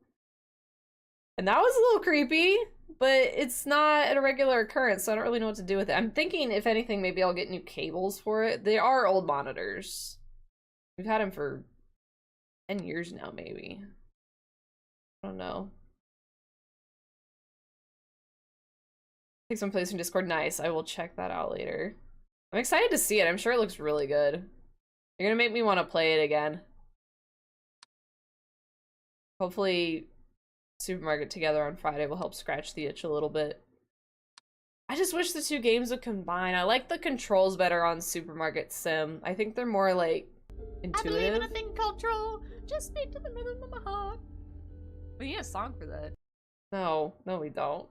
that was a little creepy, but it's not a regular occurrence, so I don't really know what to do with it. I'm thinking, if anything, maybe I'll get new cables for it. They are old monitors. We've had them for 10 years now, maybe. I don't know. Take some place in Discord. Nice. I will check that out later. I'm excited to see it. I'm sure it looks really good. You're gonna make me want to play it again. Hopefully Supermarket Together on Friday will help scratch the itch a little bit. I just wish the two games would combine. I like the controls better on Supermarket Sim. I think they're more like intuitive. I believe in a thing called troll. Just speak to the rhythm of my heart. We need a song for that. No, we don't.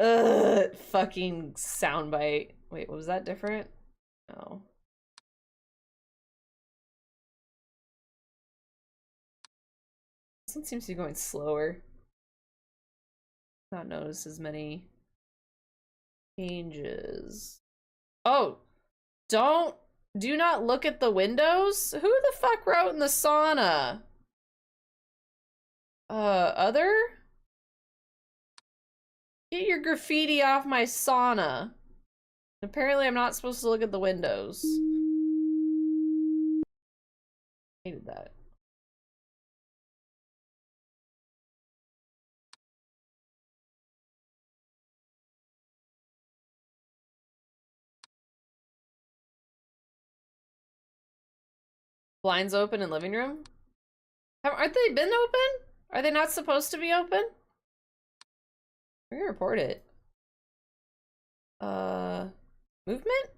Ugh, fucking soundbite. Wait, was that different? No. This one seems to be going slower. Not noticed as many changes. Oh, do not look at the windows? Who the fuck wrote in the sauna? Other? Get your graffiti off my sauna. Apparently I'm not supposed to look at the windows. Hated that. Blinds open in living room? Aren't they been open? Are they not supposed to be open? We're gonna report it. Movement?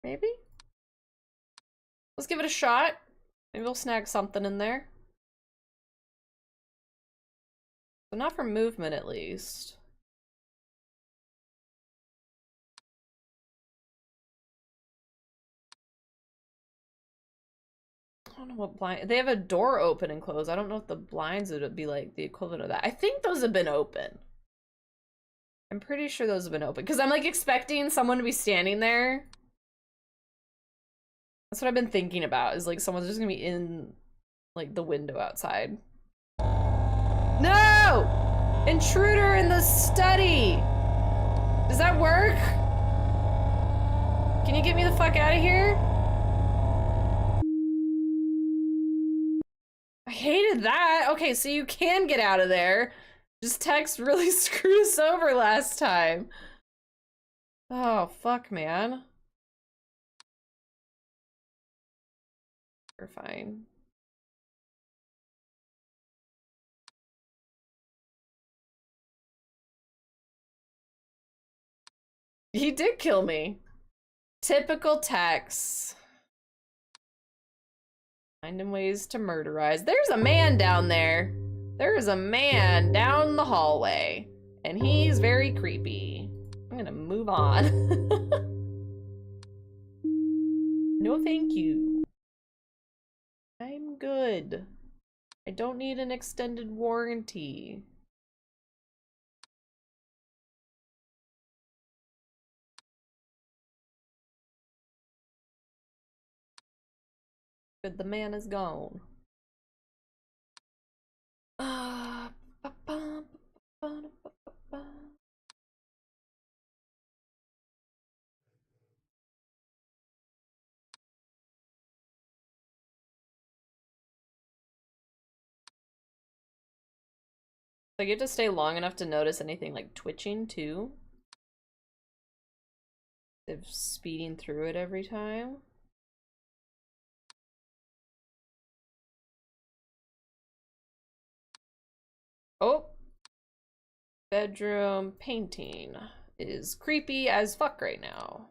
Maybe? Let's give it a shot. Maybe we'll snag something in there. But not for movement, at least. I don't know what blind... They have a door open and close. I don't know if the blinds would be like the equivalent of that. I think those have been open. I'm pretty sure those have been open. Because I'm like expecting someone to be standing there. That's what I've been thinking about. Is like someone's just gonna be in like the window outside. No! Intruder in the study! Does that work? Can you get me the fuck out of here? I hated that. Okay, so you can get out of there. Just text really screwed us over last time. Oh, fuck, man. We're fine. He did kill me. Typical Tex. Finding ways to murderize. There's a man down there. There is a man down the hallway. And he's very creepy. I'm gonna move on. No, thank you. I'm good. I don't need an extended warranty. Good, the man is gone. So you have to stay long enough to notice anything like twitching too. If speeding through it every time. Oh! Bedroom painting is creepy as fuck right now.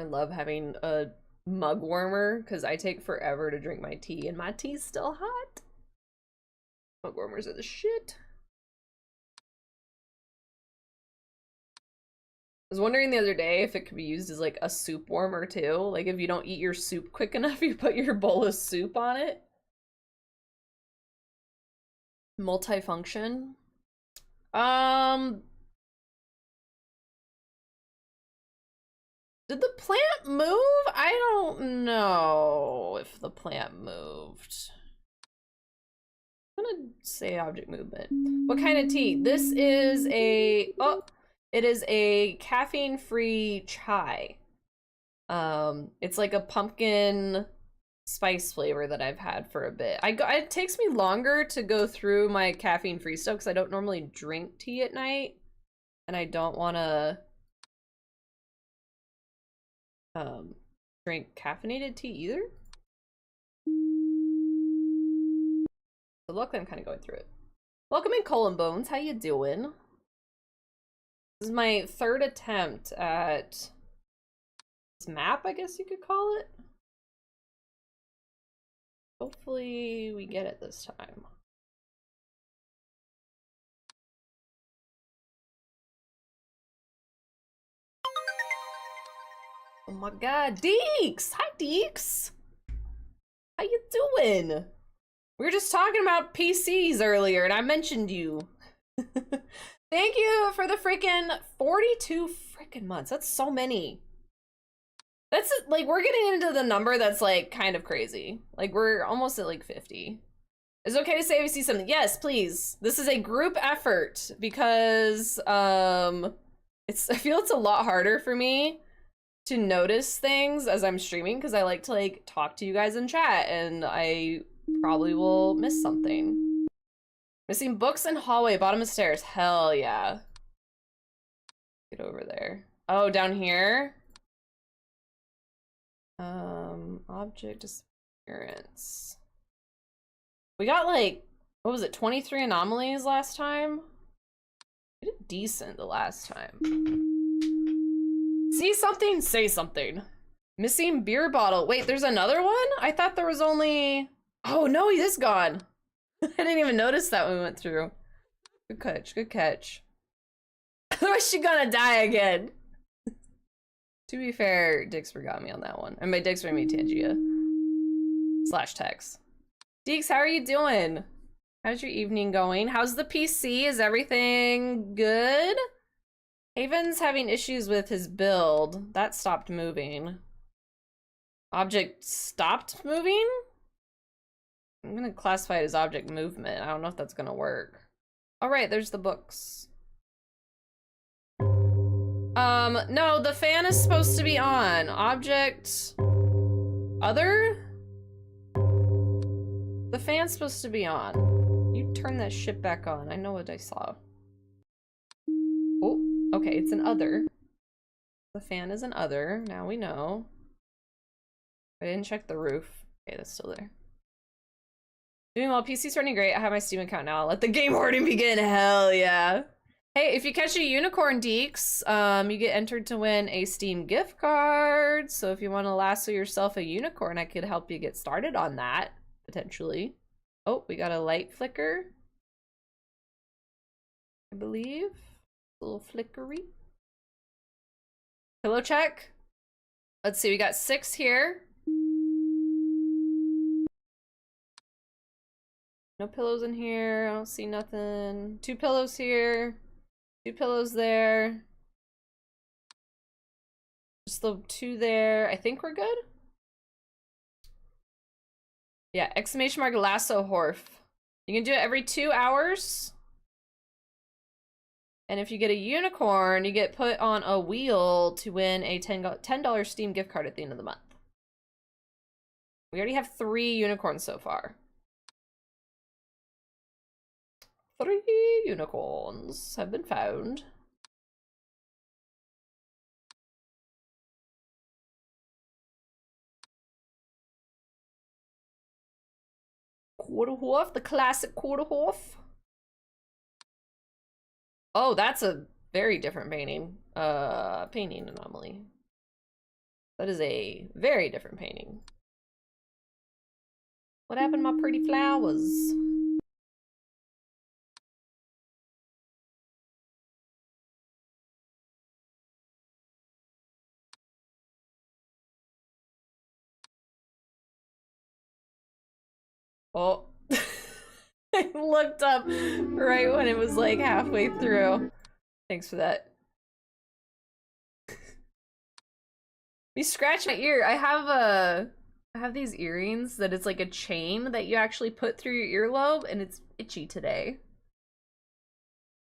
I love having a mug warmer because I take forever to drink my tea and my tea's still hot. Mug warmers are the shit. I was wondering the other day if it could be used as like a soup warmer too. Like if you don't eat your soup quick enough, you put your bowl of soup on it. Multifunction. Did the plant move? I don't know if the plant moved. I'm gonna say object movement. What kind of tea? This is a, oh, It is a caffeine-free chai. It's like a pumpkin spice flavor that I've had for a bit. It takes me longer to go through my caffeine-free stuff because I don't normally drink tea at night, and I don't want to drink caffeinated tea either. So look, I'm kind of going through it. Welcome in, Colin Bones. How you doing? This is my third attempt at this map, I guess you could call it. Hopefully we get it this time. Oh my god, Deeks! Hi, Deeks! How you doing? We were just talking about PCs earlier and I mentioned you. Thank you for the freaking 42 freaking months. That's so many. That's like, we're getting into the number that's like kind of crazy. Like we're almost at like 50. Is it okay to say if we see something? Yes, please. This is a group effort because I feel it's a lot harder for me to notice things as I'm streaming because I like to like talk to you guys in chat and I probably will miss something. Missing books in hallway, bottom of stairs. Hell yeah. Get over there. Oh, down here? Object disappearance. We got like, what was it, 23 anomalies last time? We did decent the last time. See something? Say something. Missing beer bottle. Wait, there's another one? I thought there was only... Oh no, he is gone. I didn't even notice that when we went through. Good catch, good catch. Otherwise she's gonna die again. To be fair, Dixper got me on that one. And by Dixper I mean Tangia. / Tex. Deeks, how are you doing? How's your evening going? How's the PC? Is everything good? Haven's having issues with his build. That stopped moving. Object stopped moving? I'm gonna classify it as object movement. I don't know if that's gonna work. All right, there's the books. No, the fan is supposed to be on. Object... Other? The fan's supposed to be on. You turn that shit back on. I know what I saw. Oh, okay, it's an other. The fan is an other. Now we know. I didn't check the roof. Okay, that's still there. Doing well. PC's running great. I have my Steam account now. Let the game hoarding begin. Hell yeah. Hey, if you catch a unicorn, Deeks, you get entered to win a Steam gift card. So if you want to lasso yourself a unicorn, I could help you get started on that, potentially. Oh, we got a light flicker. I believe. A little flickery. Pillow check. Let's see, we got 6 here. No pillows in here. I don't see nothing. 2 pillows here. 2 pillows there. Just the 2 there. I think we're good. Yeah, exclamation mark lasso Horf. You can do it every 2 hours. And if you get a unicorn, you get put on a wheel to win a $10 Steam gift card at the end of the month. We already have 3 unicorns so far. 3 unicorns have been found. Quarterhof, the classic Quarterhof. Oh, that's a very different painting. Painting anomaly. That is a very different painting. What happened to my pretty flowers? Oh, I looked up right when it was like halfway through. Thanks for that. You scratch my ear. I have these earrings that it's like a chain that you actually put through your earlobe and it's itchy today.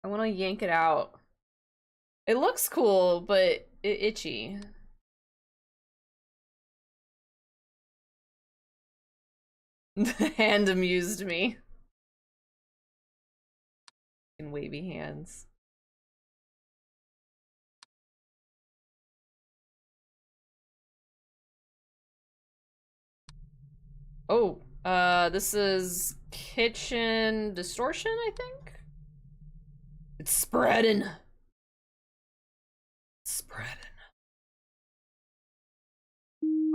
I want to yank it out. It looks cool, but itchy. The hand amused me. And wavy hands. Oh, this is Kitchen Distortion, I think? It's spreading. Spreading.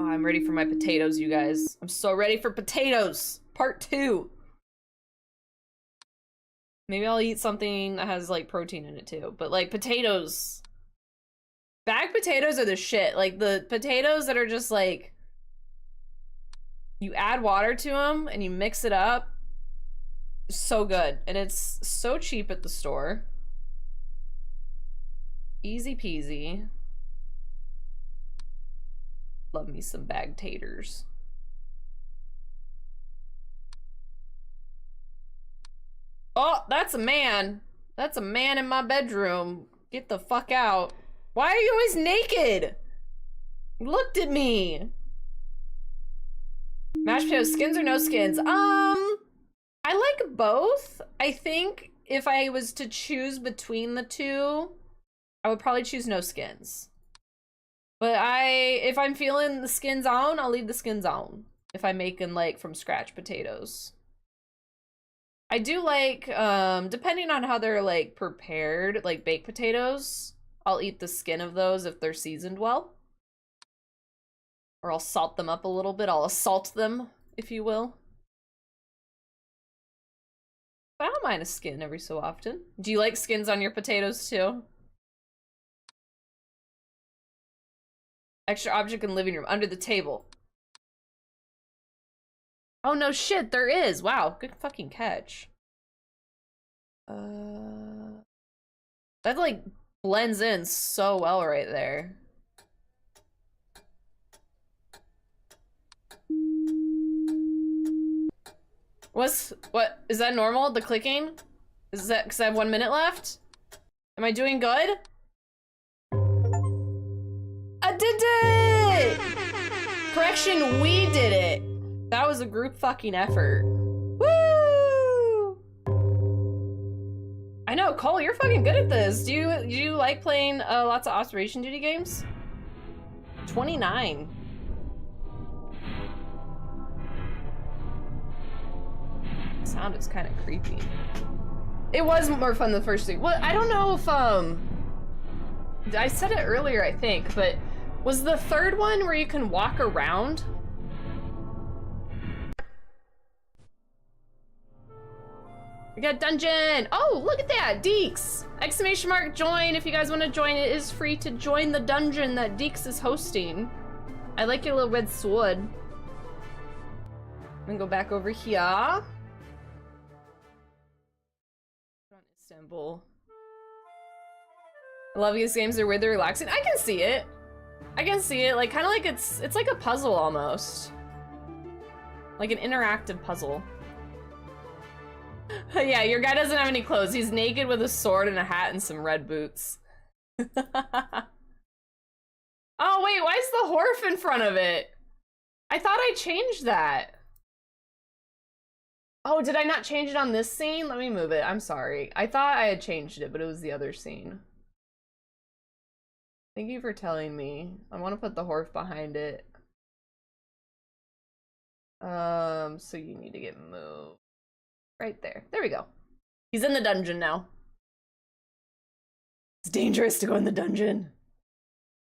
Oh, I'm ready for my potatoes, you guys. I'm so ready for potatoes! Part 2! Maybe I'll eat something that has, like, protein in it, too. But, like, potatoes... Bagged potatoes are the shit. Like, the potatoes that are just, like... You add water to them, and you mix it up. So good. And it's so cheap at the store. Easy peasy. Love me some bagged taters. Oh, that's a man. That's a man in my bedroom. Get the fuck out. Why are you always naked? You looked at me. Mashed potatoes, skins or no skins? I like both. I think if I was to choose between the two, I would probably choose no skins. But if I'm feeling the skins on, I'll leave the skins on. If I'm making, like, from scratch potatoes. I do like, depending on how they're, like, prepared, like baked potatoes, I'll eat the skin of those if they're seasoned well. Or I'll salt them up a little bit. I'll assault them, if you will. But I don't mind a skin every so often. Do you like skins on your potatoes, too? Extra object in living room. Under the table. Oh, no shit, there is. Wow, good fucking catch. That, like, blends in so well right there. What? Is that normal, the clicking? Is that because I have 1 minute left? Am I doing good? I did it! Correction, we did it. That was a group fucking effort. Woo! I know, Cole, you're fucking good at this. Do you like playing lots of Operation Duty games? 29. Sound is kind of creepy. It was more fun the first thing. Well, I don't know if I said it earlier, I think, but was the third one where you can walk around? We got dungeon. Oh, look at that, Deeks! Exclamation mark join if you guys want to join. It is free to join the dungeon that Deeks is hosting. I like your little red sword. I'm gonna go back over here. Istanbul. I love these games. They're weird, they're relaxing. I can see it. I can see it. Like, kind of like it's like a puzzle almost. Like an interactive puzzle. Yeah, your guy doesn't have any clothes. He's naked with a sword and a hat and some red boots. Oh, wait, why is the Horf in front of it? I thought I changed that. Oh, did I not change it on this scene? Let me move it. I'm sorry. I thought I had changed it, but it was the other scene. Thank you for telling me. I want to put the Horf behind it. So you need to get moved. Right there. There we go. He's in the dungeon now. It's dangerous to go in the dungeon.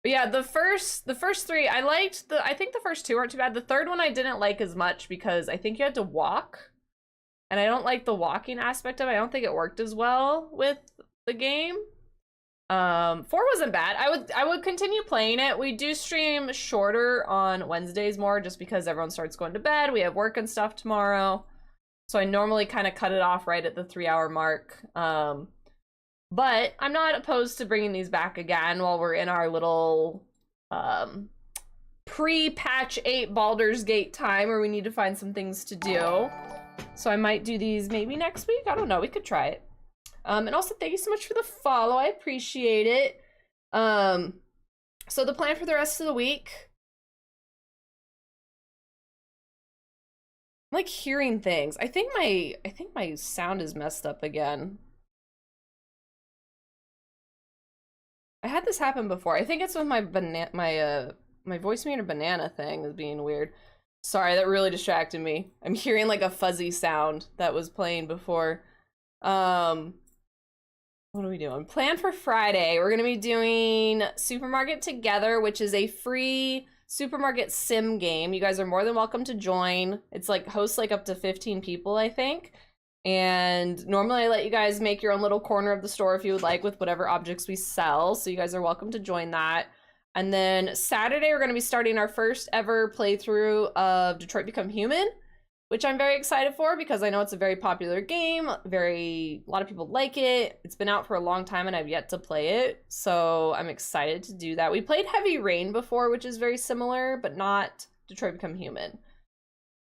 But yeah, the first three, I liked I think the first two aren't too bad. The third one I didn't like as much because I think you had to walk. And I don't like the walking aspect of it. I don't think it worked as well with the game. 4 wasn't bad. I would continue playing it. We do stream shorter on Wednesdays more just because everyone starts going to bed. We have work and stuff tomorrow. So I normally kind of cut it off right at the 3-hour mark. But I'm not opposed to bringing these back again while we're in our little pre-patch 8 Baldur's Gate time where we need to find some things to do. So I might do these maybe next week. I don't know. We could try it. And also, thank you so much for the follow. I appreciate it. So the plan for the rest of the week, I'm like hearing things. I think my sound is messed up again. I had this happen before. I think it's with my my voice meter banana thing is being weird. Sorry, that really distracted me. I'm hearing like a fuzzy sound that was playing before. What are we doing? Plan for Friday. We're gonna be doing Supermarket Together, which is a free supermarket sim game. You guys are more than welcome to join. It's like hosts like up to 15 people, I think. And normally I let you guys make your own little corner of the store if you would like with whatever objects we sell. So you guys are welcome to join that. And then Saturday, we're going to be starting our first ever playthrough of Detroit Become Human, which I'm very excited for because I know it's a very popular game. A lot of people like it. It's been out for a long time and I've yet to play it. So I'm excited to do that. We played Heavy Rain before, which is very similar, but not Detroit Become Human.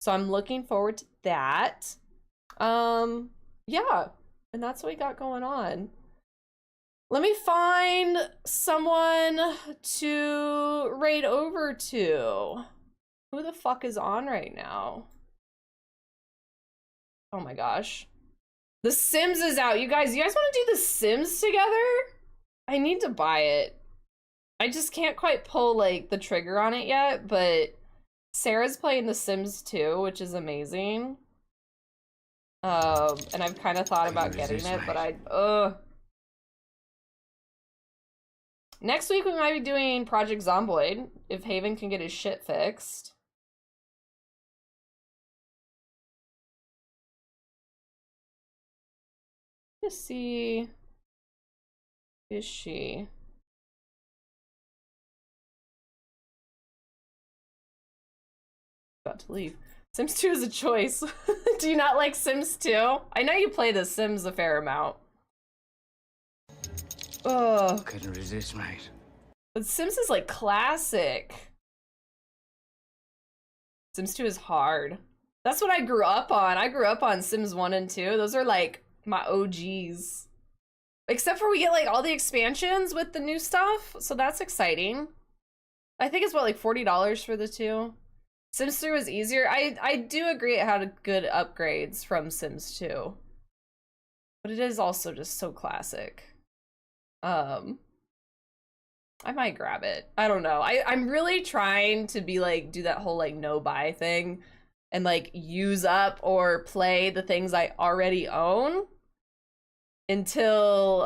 So I'm looking forward to that. Yeah, and that's what we got going on. Let me find someone to raid over to. Who the fuck is on right now? Oh my gosh. The Sims is out. You guys want to do The Sims together? I need to buy it. I just can't quite pull like the trigger on it yet, but Sarah's playing The Sims 2, which is amazing. And I've kind of thought about getting it, but next week we might be doing Project Zomboid, if Haven can get his shit fixed. Let's see. Is she? About to leave. Sims 2 is a choice. Do you not like Sims 2? I know you play The Sims a fair amount. Oh, Couldn't resist, mate. but Sims is like classic. Sims 2 is hard. That's what I grew up on. I grew up on Sims 1 and 2. Those are like my OGs. Except for we get like all the expansions with the new stuff, so that's exciting. I think it's what, like $40 for the two? Sims 3 was easier. I do agree it had good upgrades from Sims 2. But it is also just so classic. I might grab it. I don't know. I'm really trying to be like, do that whole like no buy thing and like use up or play the things I already own until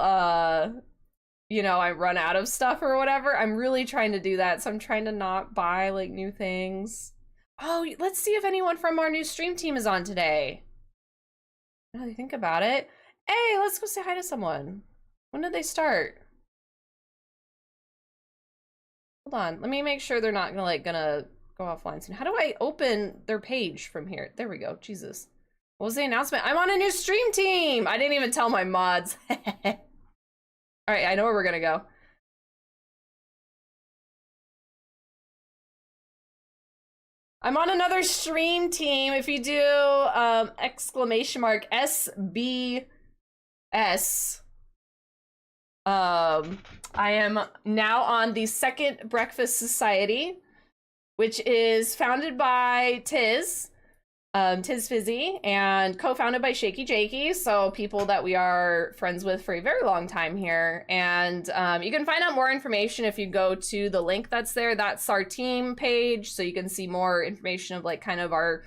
you know, I run out of stuff or whatever. I'm really trying to do that. So I'm trying to not buy like new things. Oh, let's see if anyone from our new stream team is on today. Now that I think about it. Hey, let's go say hi to someone. When did they start? Hold on, let me make sure they're not gonna go offline soon. How do I open their page from here? There we go, Jesus. What was the announcement? I'm on a new stream team! I didn't even tell my mods. All right, I know where we're gonna go. I'm on another stream team. If you do exclamation mark SBS, I am now on the Second Breakfast Society, which is founded by Tiz Fizzy, and co-founded by Shaky Jakey, so people that we are friends with for a very long time here. And you can find out more information if you go to the link that's there. That's our team page, so you can see more information of like kind of our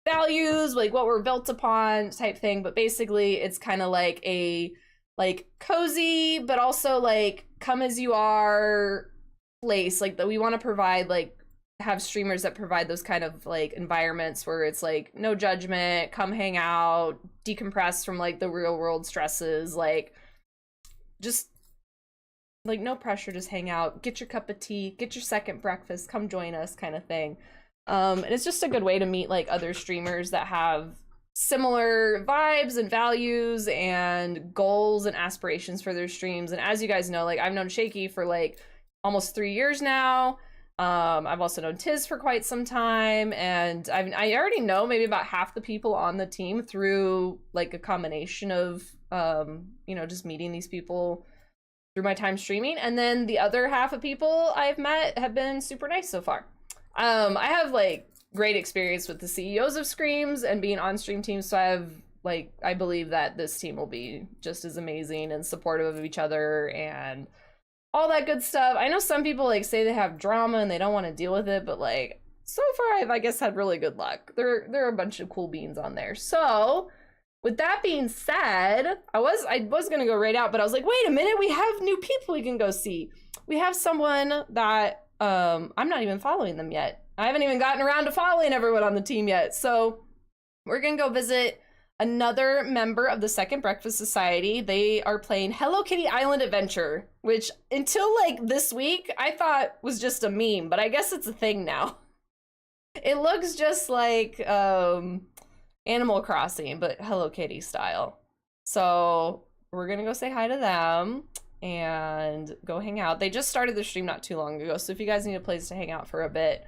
values, like what we're built upon type thing. But basically it's kind of like a like cozy but also like come as you are place, like that we want to provide, like have streamers that provide those kind of like environments where it's like no judgment, come hang out, decompress from like the real world stresses, like just like no pressure, just hang out, get your cup of tea, get your second breakfast, come join us kind of thing. And it's just a good way to meet like other streamers that have similar vibes and values and goals and aspirations for their streams. And as you guys know, like I've known Shaky for like almost 3 years now. I've also known Tiz for quite some time, and I already know maybe about half the people on the team through like a combination of you know, just meeting these people through my time streaming. And then the other half of people I've met have been super nice so far. I have like great experience with the CEOs of Screams and being on stream teams. So I believe that this team will be just as amazing and supportive of each other and all that good stuff. I know some people like say they have drama and they don't want to deal with it, but like so far I've, I guess, had really good luck. There are a bunch of cool beans on there. So with that being said, I was gonna go right out, but I was like, wait a minute, we have new people we can go see. We have someone that I'm not even following them yet. I haven't even gotten around to following everyone on the team yet. So we're gonna go visit another member of the Second Breakfast Society. They are playing Hello Kitty Island Adventure, which until like this week I thought was just a meme, but I guess it's a thing now. It looks just like Animal Crossing, but Hello Kitty style. So we're gonna go say hi to them and go hang out. They just started the stream not too long ago, so if you guys need a place to hang out for a bit,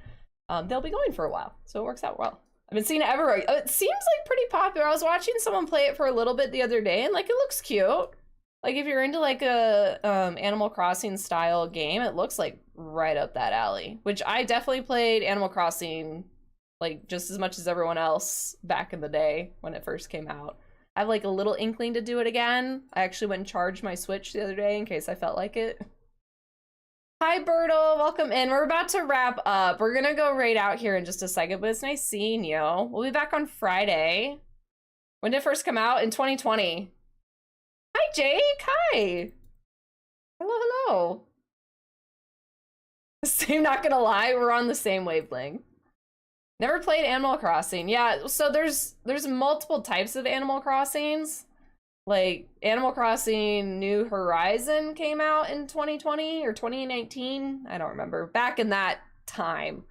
they'll be going for a while, so it works out well. I've been seeing it everywhere. It seems like pretty popular. I was watching someone play it for a little bit the other day, and like it looks cute. Like if you're into like a Animal Crossing style game, it looks like right up that alley. Which I definitely played Animal Crossing like just as much as everyone else back in the day when it first came out. I have like a little inkling to do it again. I actually went and charged my Switch the other day in case I felt like it. Hi, Bertle. Welcome in. We're about to wrap up. We're going to go right out here in just a second, but it's nice seeing you. We'll be back on Friday. When did it first come out? In 2020. Hi, Jake. Hi. Hello, hello. Same, not gonna lie, we're on the same wavelength. Never played Animal Crossing. Yeah, so there's multiple types of Animal Crossings. Like, Animal Crossing New Horizon came out in 2020 or 2019. I don't remember. Back in that time.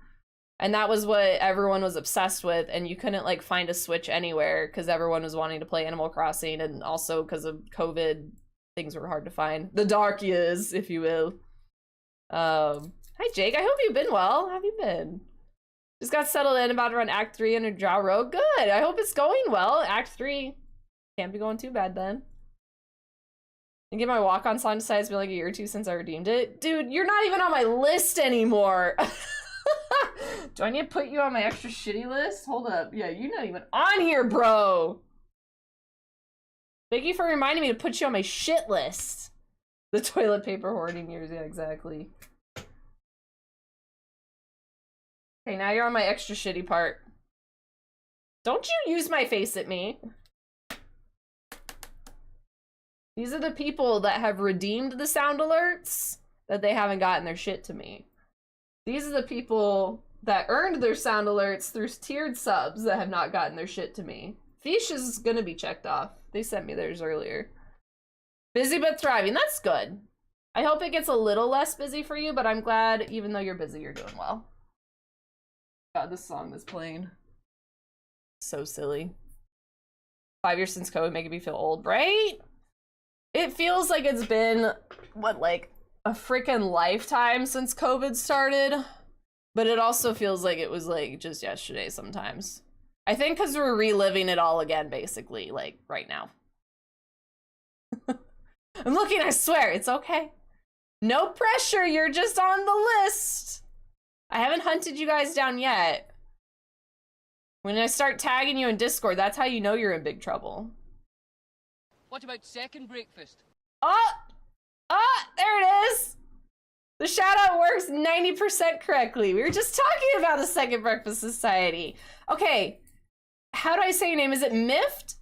And that was what everyone was obsessed with. And you couldn't, like, find a Switch anywhere because everyone was wanting to play Animal Crossing. And also because of COVID, things were hard to find. The dark years, if you will. Hi, Jake. I hope you've been well. How have you been? Just got settled in, about to run Act 3 under Drow Road. Good. I hope it's going well. Act 3 can't be going too bad then. And get my walk-on song decided it's been like a year or two since I redeemed it. Dude, you're not even on my list anymore. Do I need to put you on my extra shitty list? Hold up. Yeah, you're not even on here, bro. Thank you for reminding me to put you on my shit list. The toilet paper hoarding years. Yeah, exactly. Okay, now you're on my extra shitty part. Don't you use my face at me. These are the people that have redeemed the sound alerts that they haven't gotten their shit to me. These are the people that earned their sound alerts through tiered subs that have not gotten their shit to me. Fish is gonna be checked off. They sent me theirs earlier. Busy but thriving. That's good. I hope it gets a little less busy for you, but I'm glad even though you're busy, you're doing well. God, this song is playing. So silly. 5 years since COVID making me feel old, right? It feels like it's been, what, like a freaking lifetime since COVID started? But it also feels like it was like just yesterday sometimes. I think because we're reliving it all again, basically, like right now. I'm looking, I swear, it's okay. No pressure, you're just on the list. I haven't hunted you guys down yet. When I start tagging you in Discord, that's how you know you're in big trouble. What about second breakfast? Oh! Oh, there it is! The shout out works 90% correctly. We were just talking about the Second Breakfast Society. Okay, how do I say your name? Is it Mift?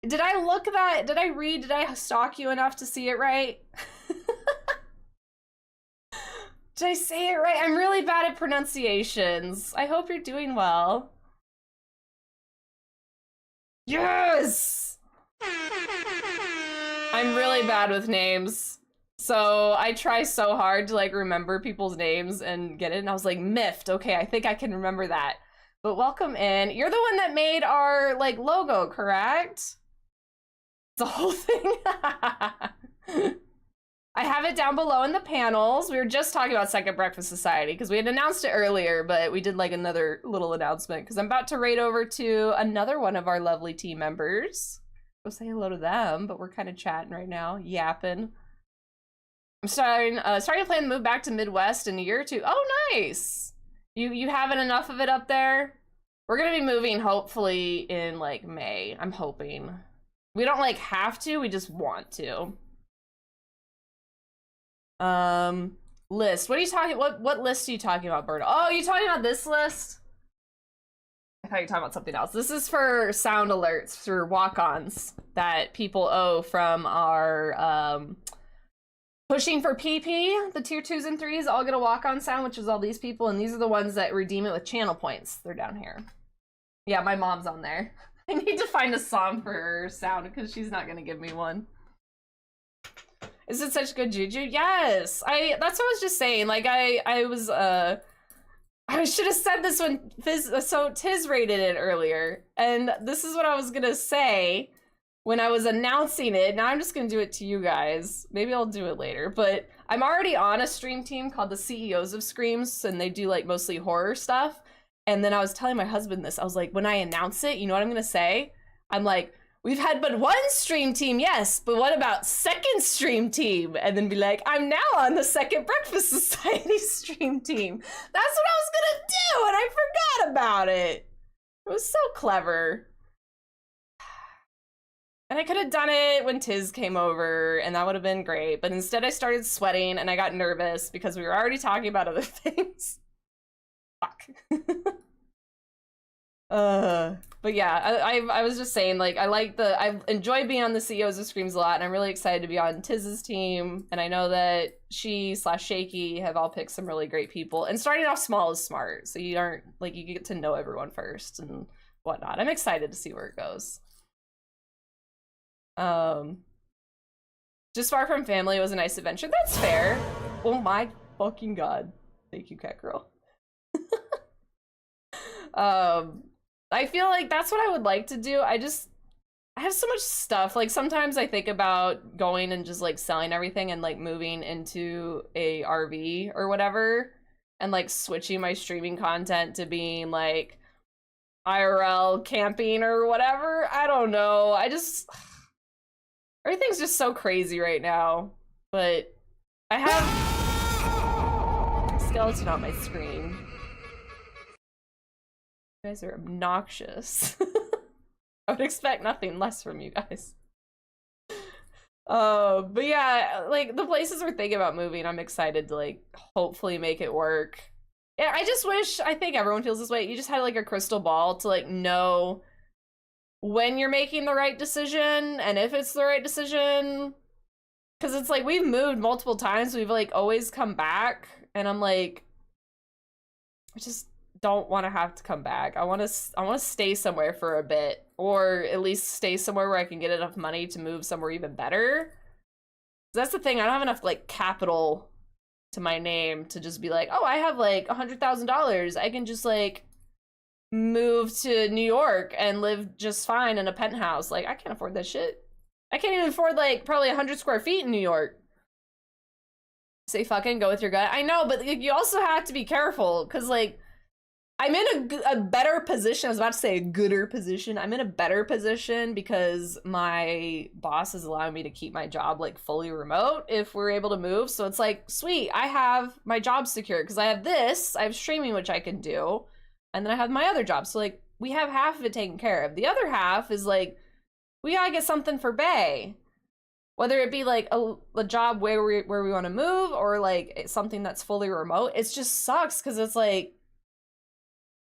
Did I look that? Did I stalk you enough to see it right? Did I say it right? I'm really bad at pronunciations. I hope you're doing well. Yes! I'm really bad with names. So I try so hard to like remember people's names and get it. And I was like, Mift. Okay, I think I can remember that. But welcome in. You're the one that made our like logo, correct? The whole thing. I have it down below in the panels. We were just talking about Second Breakfast Society because we had announced it earlier, but we did like another little announcement because I'm about to raid over to another one of our lovely team members. Go say hello to them, but we're kind of chatting right now, yapping. I'm starting to plan to move back to Midwest in a year or two. Oh, nice. You having enough of it up there? We're gonna be moving hopefully in like May. I'm hoping. We don't like have to, we just want to. List. What are you talking? What list are you talking about, Berta? Oh, you talking about this list? I thought you were talking about something else. This is for sound alerts for walk-ons that people owe from our pushing for PP. The tier 2s and 3s all get a walk-on sound, which is all these people, and these are the ones that redeem it with channel points. They're down here. Yeah, my mom's on there. I need to find a song for her sound because she's not gonna give me one. Is it such good juju? Yes. That's what I was just saying. Like I should have said this when Tiz rated it earlier. And this is what I was gonna say when I was announcing it. Now I'm just gonna do it to you guys. Maybe I'll do it later. But I'm already on a stream team called the CEOs of Screams, and they do like mostly horror stuff. And then I was telling my husband this. I was like, when I announce it, you know what I'm gonna say? I'm like, we've had but one stream team, yes, but what about second stream team? And then be like, I'm now on the second Breakfast Society stream team. That's what I was gonna do, and I forgot about it. It was so clever. And I could have done it when Tiz came over, and that would have been great. But instead I started sweating, and I got nervous because we were already talking about other things. Fuck. But yeah, I was just saying, like, I enjoy being on the CEOs of Screams a lot, and I'm really excited to be on Tiz's team, and I know that she/Shaky have all picked some really great people, and starting off small is smart, so you aren't, like, you get to know everyone first and whatnot. I'm excited to see where it goes. Just Far From Family was a nice adventure. That's fair. Oh my fucking god. Thank you, Cat Girl. I feel like that's what I would like to do. I have so much stuff. Like, sometimes I think about going and just like selling everything and like moving into a RV or whatever, and like switching my streaming content to being like IRL camping or whatever. I don't know. Everything's just so crazy right now. But I have a skeleton on my screen. You guys are obnoxious. I would expect nothing less from you guys. But yeah, like, the places we're thinking about moving, I'm excited to like hopefully make it work. Yeah, I just wish, I think everyone feels this way, you just had like a crystal ball to like know when you're making the right decision and if it's the right decision. Because it's like, we've moved multiple times, we've like always come back, and I'm like, I just don't want to have to come back. I want to stay somewhere for a bit, or at least stay somewhere where I can get enough money to move somewhere even better. That's the thing, I don't have enough like capital to my name to just be like, oh, I have like $100,000, I can just like move to New York and live just fine in a penthouse. Like, I can't afford that shit. I can't even afford like probably 100 square feet in New York. Say fucking go with your gut. I know, but like, you also have to be careful, because like, I'm in a better position. I was about to say a gooder position. I'm in a better position because my boss is allowing me to keep my job like fully remote if we're able to move. So it's like, sweet, I have my job secured because I have streaming, which I can do. And then I have my other job. So like, we have half of it taken care of. The other half is like, we gotta get something for Bay. Whether it be like a job where we want to move, or like something that's fully remote. It just sucks because it's like,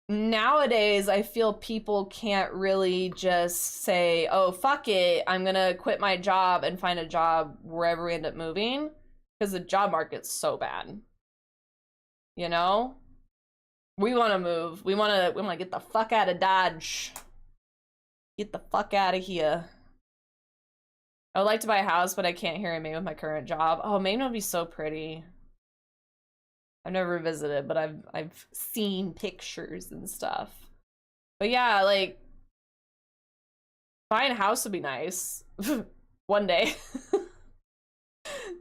nowadays I feel people can't really just say, oh, fuck it, I'm gonna quit my job and find a job wherever we end up moving, because the job market's so bad. You know? We want to move. We want to get the fuck out of Dodge. Get the fuck out of here. I would like to buy a house, but I can't here in Maine with my current job. Oh, Maine would be so pretty. I've never visited, but I've seen pictures and stuff. But yeah, like, buying a house would be nice. One day.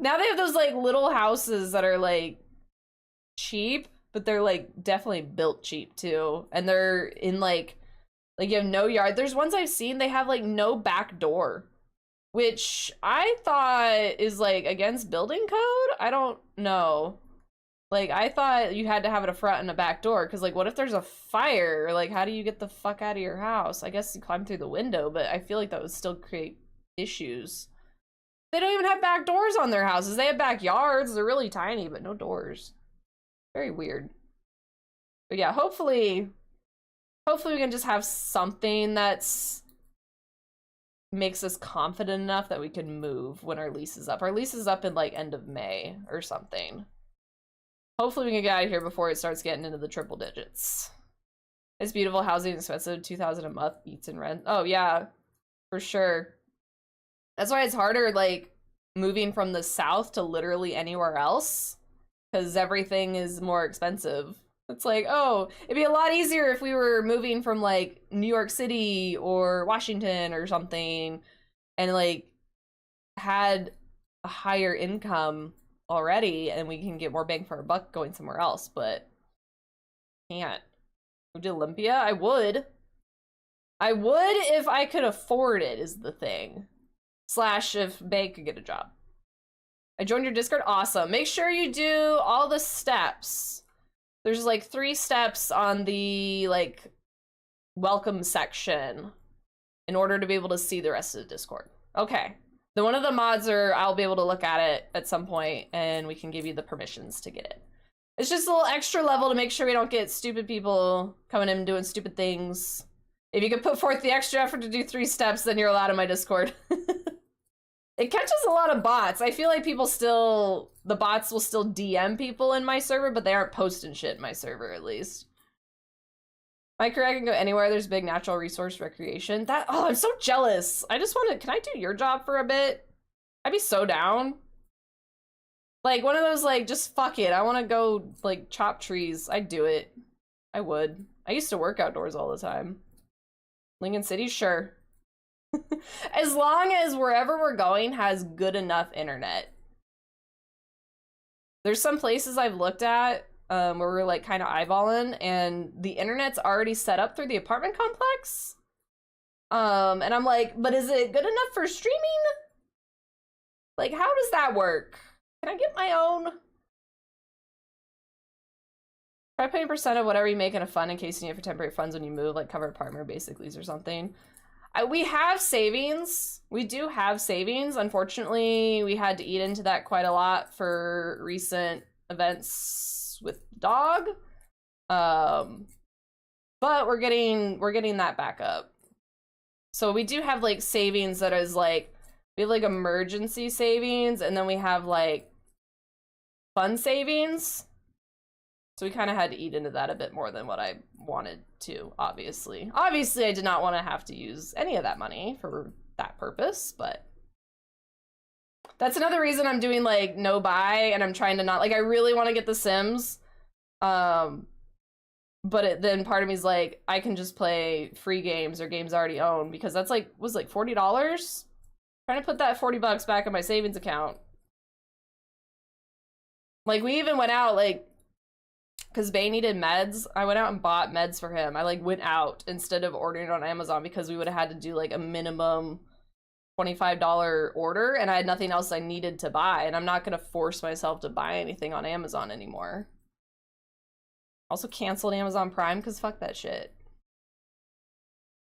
Now they have those like little houses that are like cheap, but they're like definitely built cheap too. And they're in like you have no yard. There's ones I've seen, they have like no back door, which I thought is like against building code. I don't know. Like, I thought you had to have it a front and a back door, because, like, what if there's a fire? Like, how do you get the fuck out of your house? I guess you climb through the window, but I feel like that would still create issues. They don't even have back doors on their houses. They have backyards. They're really tiny, but no doors. Very weird. But yeah, hopefully we can just have something that's makes us confident enough that we can move when our lease is up. Our lease is up in, like, end of May or something. Hopefully we can get out of here before it starts getting into the triple digits. It's beautiful, housing expensive, $2,000 a month, eats and rent. Oh yeah, for sure. That's why it's harder, like, moving from the south to literally anywhere else, because everything is more expensive. It's like, oh, it'd be a lot easier if we were moving from, like, New York City or Washington or something, and, like, had a higher income already, and we can get more bang for our buck going somewhere else, but can't. Move to Olympia? I would if I could afford it, is the thing. Slash if Bay could get a job. I joined your Discord. Awesome. Make sure you do all the steps. There's, like, 3 steps on the, like, welcome section in order to be able to see the rest of the Discord. Okay. Then one of the mods I'll be able to look at it at some point, and we can give you the permissions to get it. It's just a little extra level to make sure we don't get stupid people coming in and doing stupid things. If you could put forth the extra effort to do 3 steps, then you're allowed in my Discord. It catches a lot of bots. I feel like the bots will still DM people in my server, but they aren't posting shit in my server, at least. My career, I can go anywhere. There's big natural resource recreation. Oh, I'm so jealous. I just want to, can I do your job for a bit? I'd be so down. Like, one of those, like, just fuck it. I want to go, like, chop trees. I'd do it. I would. I used to work outdoors all the time. Lincoln City? Sure. As long as wherever we're going has good enough internet. There's some places I've looked at where we're, like, kind of eyeballing, and the internet's already set up through the apartment complex. And I'm like, but is it good enough for streaming? Like, how does that work? Can I get my own? Try paying % of whatever you make in a fund in case you need it for temporary funds when you move, like cover apartment basic lease or something. We have savings. We do have savings. Unfortunately, we had to eat into that quite a lot for recent events with dog. But we're getting that back up. So we do have, like, savings that is, like, we have, like, emergency savings, and then we have, like, fun savings. So we kind of had to eat into that a bit more than what I wanted to, obviously. Obviously, I did not want to have to use any of that money for that purpose, but that's another reason I'm doing, like, no buy, and I'm trying to not, like, I really want to get The Sims, but then part of me is like, I can just play free games or games I already own, because that's, like, was like $40? Trying to put that $40 back in my savings account. Like, we even went out, like, because Bay needed meds, I went out and bought meds for him. I, like, went out instead of ordering it on Amazon, because we would have had to do, like, a minimum $25 order, and I had nothing else I needed to buy, and I'm not going to force myself to buy anything on Amazon anymore. Also canceled Amazon Prime, because fuck that shit.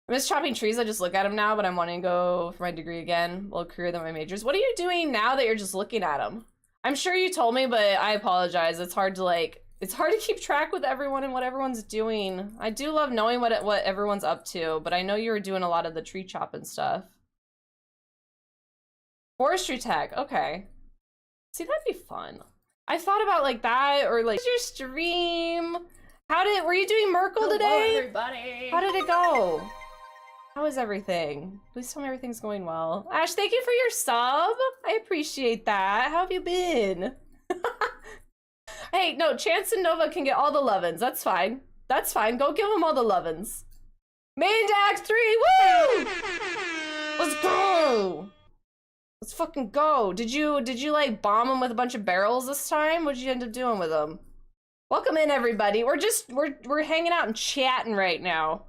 I miss chopping trees. I just look at them now, but I'm wanting to go for my degree again. Well, career than my majors. What are you doing now that you're just looking at them? I'm sure you told me, but I apologize. It's hard to, like, it's hard to keep track with everyone and what everyone's doing. I do love knowing what everyone's up to, but I know you were doing a lot of the tree chopping stuff. Forestry tech, okay. See, that'd be fun. I thought about, like, that, or, like, your stream. Were you doing Merkle today? Hello, everybody. How did it go? How is everything? Please tell me everything's going well. Ash, thank you for your sub. I appreciate that. How have you been? Hey, no, Chance and Nova can get all the lovin's. That's fine. That's fine. Go give them all the lovin's. Main Dax 3, woo! Let's go! Let's fucking go. Did you like bomb them with a bunch of barrels this time? What'd you end up doing with them? Welcome in, everybody. We're hanging out and chatting right now.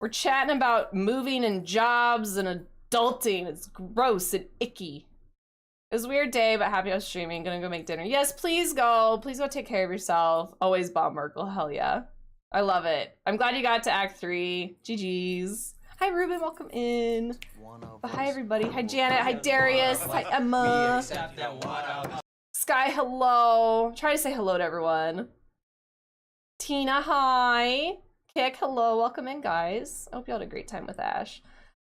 We're chatting about moving and jobs and adulting. It's gross and icky. It was a weird day, but happy I was streaming. Gonna go make dinner. Yes, please go. Please go take care of yourself. Always Bob Merkel. Hell yeah. I love it. I'm glad you got to Act 3. GG's. Hi, Ruben. Welcome in. Hi, everybody. Hi, Janet. Hi, Darius. Hi, Emma. Sky, hello. Try to say hello to everyone. Tina, hi. Kick, hello. Welcome in, guys. I hope you had a great time with Ash.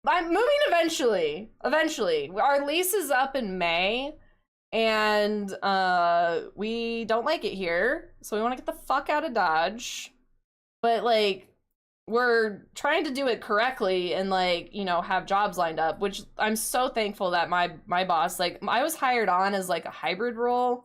I'm moving eventually. Eventually. Our lease is up in May, and we don't like it here, so we want to get the fuck out of Dodge. But, like, we're trying to do it correctly and, like, you know, have jobs lined up, which I'm so thankful that my boss, like, I was hired on as, like, a hybrid role.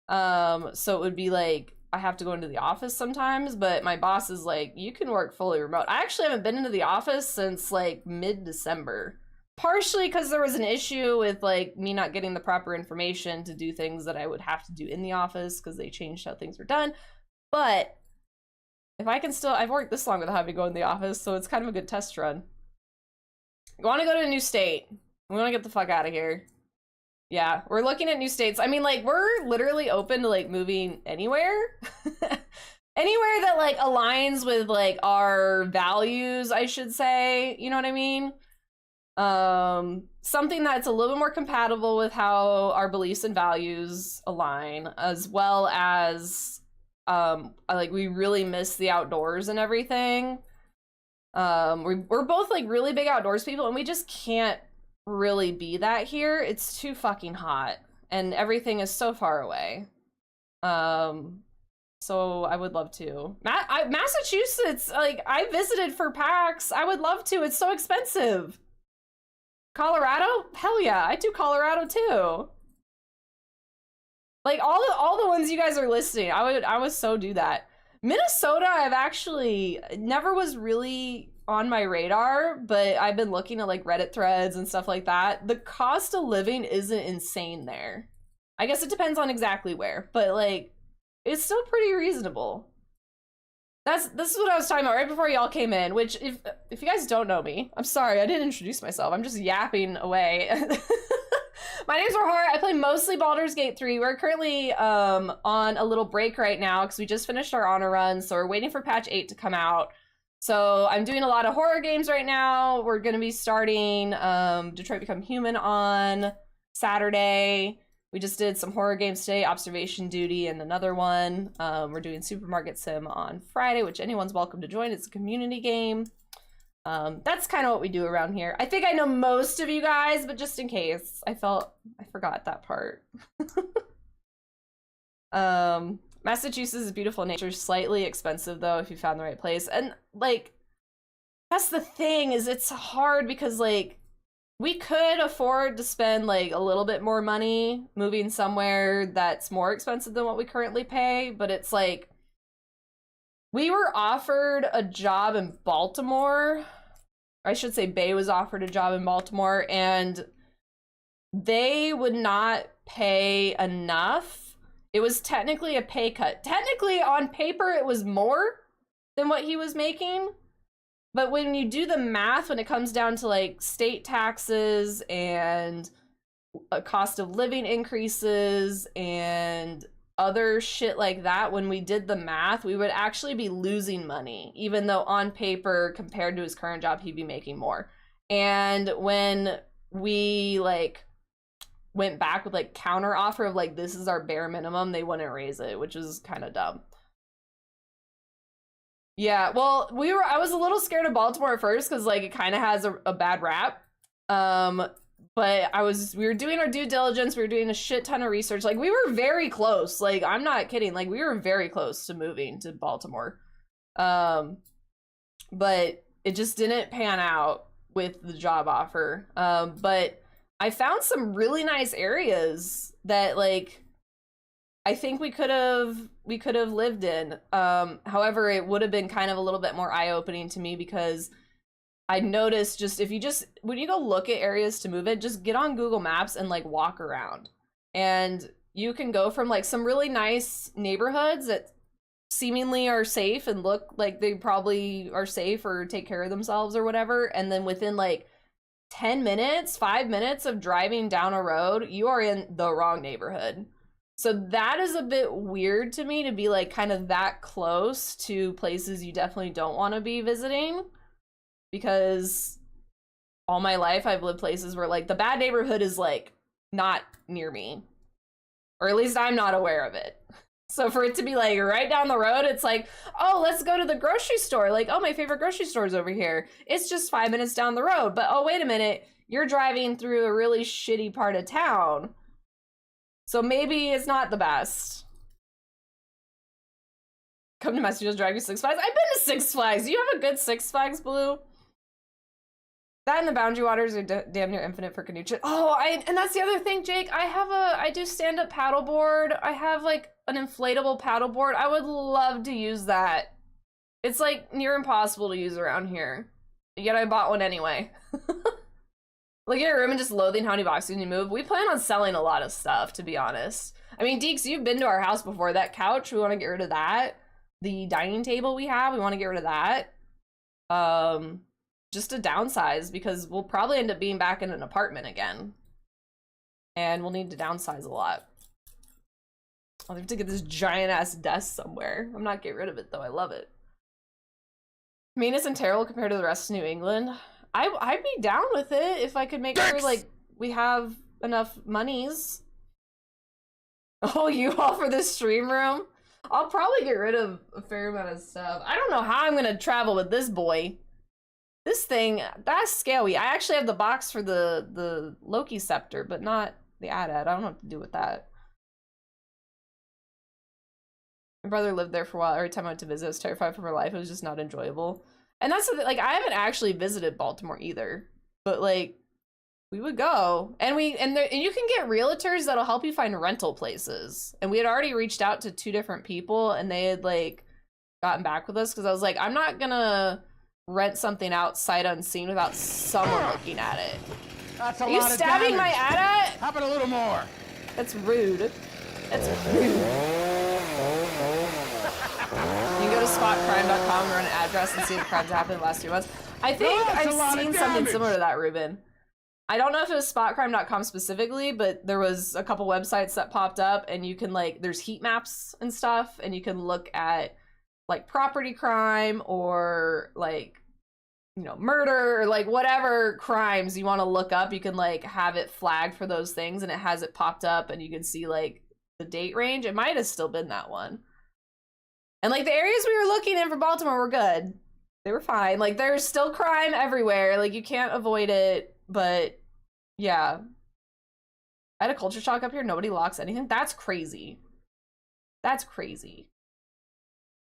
So it would be, like, I have to go into the office sometimes, but my boss is like, you can work fully remote. I actually haven't been into the office since, like, mid-December. Partially because there was an issue with, like, me not getting the proper information to do things that I would have to do in the office because they changed how things were done. But if I can still, I've worked this long without having to go in the office, so it's kind of a good test run. We want to go to a new state. We want to get the fuck out of here. Yeah, we're looking at new states. I mean, like, we're literally open to, like, moving anywhere. Anywhere that, like, aligns with, like, our values, I should say. You know what I mean? Something that's a little bit more compatible with how our beliefs and values align, as well as like, we really miss the outdoors and everything. We're both, like, really big outdoors people, and we just can't really be that here. It's too fucking hot, and everything is so far away. So I would love to. Massachusetts, like, I visited for PAX. I would love to. It's so expensive. Colorado? Hell yeah, I do Colorado too. Like, all the ones you guys are listing, I would so do that. Minnesota, I've actually never was really on my radar, but I've been looking at, like, Reddit threads and stuff like that. The cost of living isn't insane there. I guess it depends on exactly where, but, like, it's still pretty reasonable. This is what I was talking about right before y'all came in, which, if you guys don't know me, I'm sorry, I didn't introduce myself. I'm just yapping away. My name's Rohar. I play mostly Baldur's Gate 3. We're currently on a little break right now because we just finished our honor run, so we're waiting for patch 8 to come out. So I'm doing a lot of horror games right now. We're going to be starting Detroit Become Human on Saturday. We just did some horror games today, Observation Duty and another one. We're doing Supermarket Sim on Friday, which anyone's welcome to join. It's a community game. That's kind of what we do around here. I think I know most of you guys, but just in case, I forgot that part. Massachusetts is beautiful in nature, slightly expensive though if you found the right place. And, like, that's the thing, is it's hard because, like, we could afford to spend, like, a little bit more money moving somewhere that's more expensive than what we currently pay, but it's like, we were offered a job in Baltimore. I should say Bay was offered a job in Baltimore, and they would not pay enough. It was technically a pay cut. Technically, on paper, it was more than what he was making. But when you do the math, when it comes down to, like, state taxes and a cost of living increases and other shit like that, when we did the math, we would actually be losing money, even though on paper, compared to his current job, he'd be making more. And when we, like, went back with, like, counter offer of, like, this is our bare minimum, they wouldn't raise it, which is kind of dumb. Yeah, well, I was a little scared of Baltimore at first because, like, it kind of has a bad rap. But we were doing our due diligence, we were doing a shit ton of research. Like, we were very close. Like, I'm not kidding. Like, we were very close to moving to Baltimore. But it just didn't pan out with the job offer. But I found some really nice areas that, like, I think we could have lived in. However, it would have been kind of a little bit more eye-opening to me because I noticed when you go look at areas to move in, just get on Google Maps and, like, walk around. And you can go from, like, some really nice neighborhoods that seemingly are safe and look like they probably are safe or take care of themselves or whatever. And then within, like, 10 minutes, 5 minutes of driving down a road, you are in the wrong neighborhood. So that is a bit weird to me, to be like kind of that close to places you definitely don't want to be visiting, because all my life I've lived places where like the bad neighborhood is like not near me, or at least I'm not aware of it. So for it to be like right down the road, it's like, oh, let's go to the grocery store. Like, oh, my favorite grocery store is over here. It's just 5 minutes down the road. But oh, wait a minute, you're driving through a really shitty part of town. So maybe it's not the best. Come to Massachusetts, drive you Six Flags. I've been to Six Flags. Do you have a good Six Flags, Blue? That and the Boundary Waters are damn near infinite for canoe trip. Oh, and that's the other thing, Jake. I do stand-up paddleboard. I have like an inflatable paddleboard. I would love to use that. It's like near impossible to use around here. Yet I bought one anyway. Look at your room and just loathing how many boxes you move. We plan on selling a lot of stuff, to be honest. I mean, Deeks, you've been to our house before. That couch, we want to get rid of that. The dining table we have, we want to get rid of that. Just to downsize, because we'll probably end up being back in an apartment again. And we'll need to downsize a lot. I'll have to get this giant ass desk somewhere. I'm not getting rid of it though, I love it. Meanest and terrible compared to the rest of New England. I'd be down with it if I could make sure like we have enough monies. Oh, you all for this stream room? I'll probably get rid of a fair amount of stuff. I don't know how I'm gonna travel with this boy. This thing, that's scary. I actually have the box for the Loki scepter, but not the AT-AT. I don't know what to do with that. My brother lived there for a while. Every time I went to visit, I was terrified for my life. It was just not enjoyable. And that's the, like, I haven't actually visited Baltimore either, but like we would go, and you can get realtors that'll help you find rental places. And we had already reached out to 2 different people, and they had like gotten back with us, because I was like, I'm not gonna rent something out sight unseen without someone looking at it. That's a Are you lot of stabbing my damage. AT-AT? How about a little more? That's rude. That's rude. You can go to spotcrime.com and run an address and see the crimes that happened in the last 2 months. I think That's a lot I've of seen something damage. similar to that, Ruben. I don't know if it was spotcrime.com specifically, but there was a couple websites that popped up, and you can like, there's heat maps and stuff, and you can look at like property crime or like, you know, murder or like whatever crimes you want to look up. You can like have it flagged for those things, and it has it popped up, and you can see like the date range. It might have still been that one. And like the areas we were looking in for Baltimore were good. They were fine. Like there's still crime everywhere. Like you can't avoid it, but yeah. I had a culture shock up here. Nobody locks anything. That's crazy. That's crazy.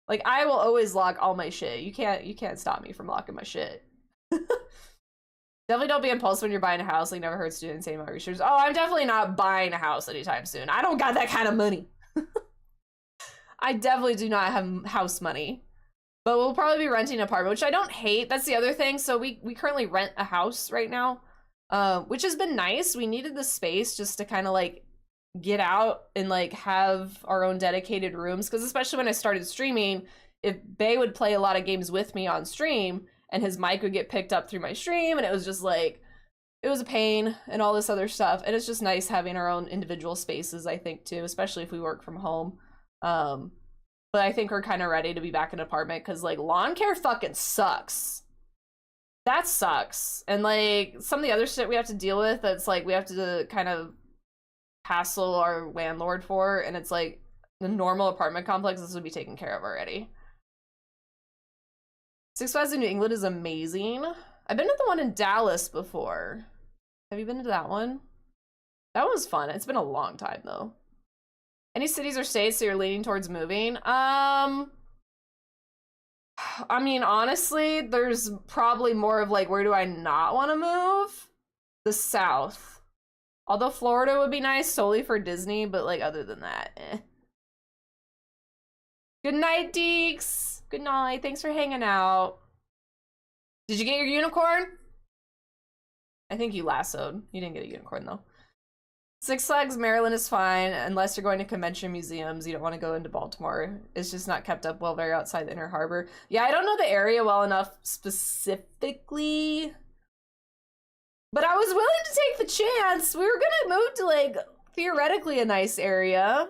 Like I will always lock all my shit. You can't stop me from locking my shit. Definitely don't be impulsive when you're buying a house. Like never hurts to do insane amount of research. Oh, I'm definitely not buying a house anytime soon. I don't got that kind of money. I definitely do not have house money. But we'll probably be renting an apartment, which I don't hate. That's the other thing. So we currently rent a house right now, which has been nice. We needed the space just to kind of like get out and like have our own dedicated rooms, because especially when I started streaming, if Bay would play a lot of games with me on stream and his mic would get picked up through my stream, and it was just like, it was a pain and all this other stuff. And it's just nice having our own individual spaces, I think, too, especially if we work from home. But I think we're kind of ready to be back in an apartment, because like lawn care fucking sucks. That sucks. And like some of the other shit we have to deal with, that's like we have to kind of hassle our landlord for, and it's like the normal apartment complex, this would be taken care of already. Six Flags in New England is amazing. I've been to the one in Dallas before. Have you been to that one? That one was fun. It's been a long time though. Any cities or states that you're leaning towards moving? I mean, honestly, there's probably more of like, where do I not want to move? The South. Although Florida would be nice solely for Disney, but like other than that, eh. Good night, Deeks. Good night. Thanks for hanging out. Did you get your unicorn? I think you lassoed. You didn't get a unicorn though. Six Flags Maryland is fine unless you're going to convention museums. You don't want to go into Baltimore. It's just not kept up well very outside the Inner Harbor. Yeah, I don't know the area well enough specifically chance. We were gonna move to like theoretically a nice area.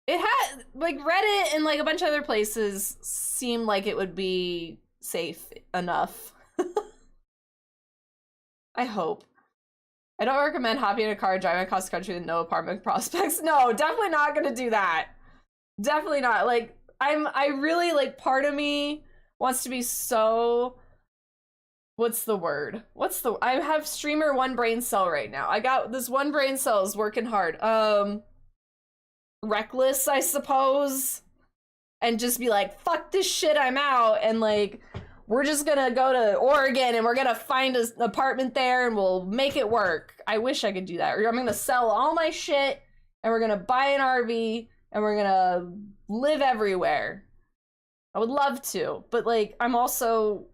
It had like Reddit and like a bunch of other places seemed like it would be safe enough. I hope. I don't recommend hopping in a car and driving across the country with no apartment prospects. No, definitely not gonna do that. Definitely not. Like, I really, like, part of me wants to be so, what's the word? I have streamer one brain cell right now. I got this one brain cell is working hard. Reckless, I suppose. And just be like, fuck this shit, I'm out. And like, we're just gonna go to Oregon and we're gonna find an apartment there and we'll make it work. I wish I could do that. Or I'm gonna sell all my shit and we're gonna buy an RV and we're gonna live everywhere. I would love to, but like, I'm also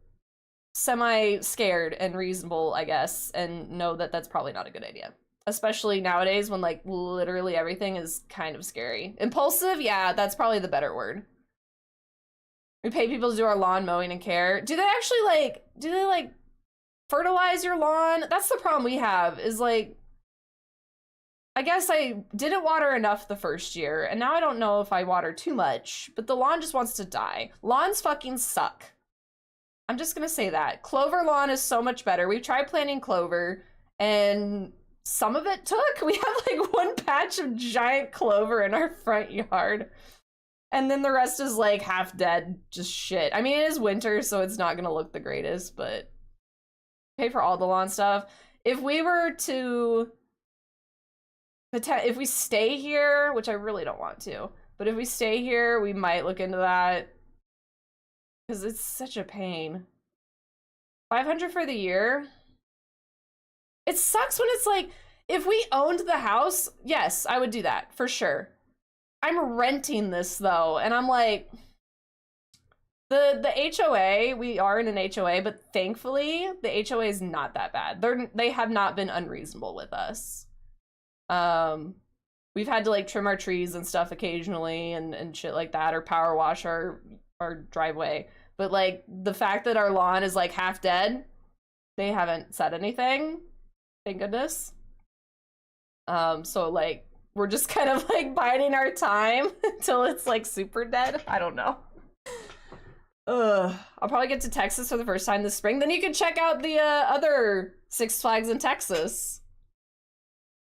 semi-scared and reasonable, I guess, and know that that's probably not a good idea. Especially nowadays when like literally everything is kind of scary. Impulsive? Yeah, that's probably the better word. We pay people to do our lawn mowing and care. Do they like fertilize your lawn? That's the problem we have is like, I guess I didn't water enough the first year and now I don't know if I water too much, but the lawn just wants to die. Lawns fucking suck. I'm just gonna say that. Clover lawn is so much better. We've tried planting clover and some of it took. We have like one patch of giant clover in our front yard. And then the rest is like half dead, just shit. I mean, it is winter, so it's not gonna look the greatest, but pay for all the lawn stuff. If we were to, if we stay here, which I really don't want to, but if we stay here, we might look into that because it's such a pain. 500 for the year. It sucks when it's like, if we owned the house, yes, I would do that for sure. I'm renting this though, and I'm like, the HOA, we are in an HOA, but thankfully the HOA is not that bad. They have not been unreasonable with us. We've had to like trim our trees and stuff occasionally and shit like that, or power wash our driveway. But like the fact that our lawn is like half dead, they haven't said anything. Thank goodness. So like, we're just kind of like biding our time until it's like super dead. I don't know. I'll probably get to Texas for the first time this spring. Then you can check out the other Six Flags in Texas.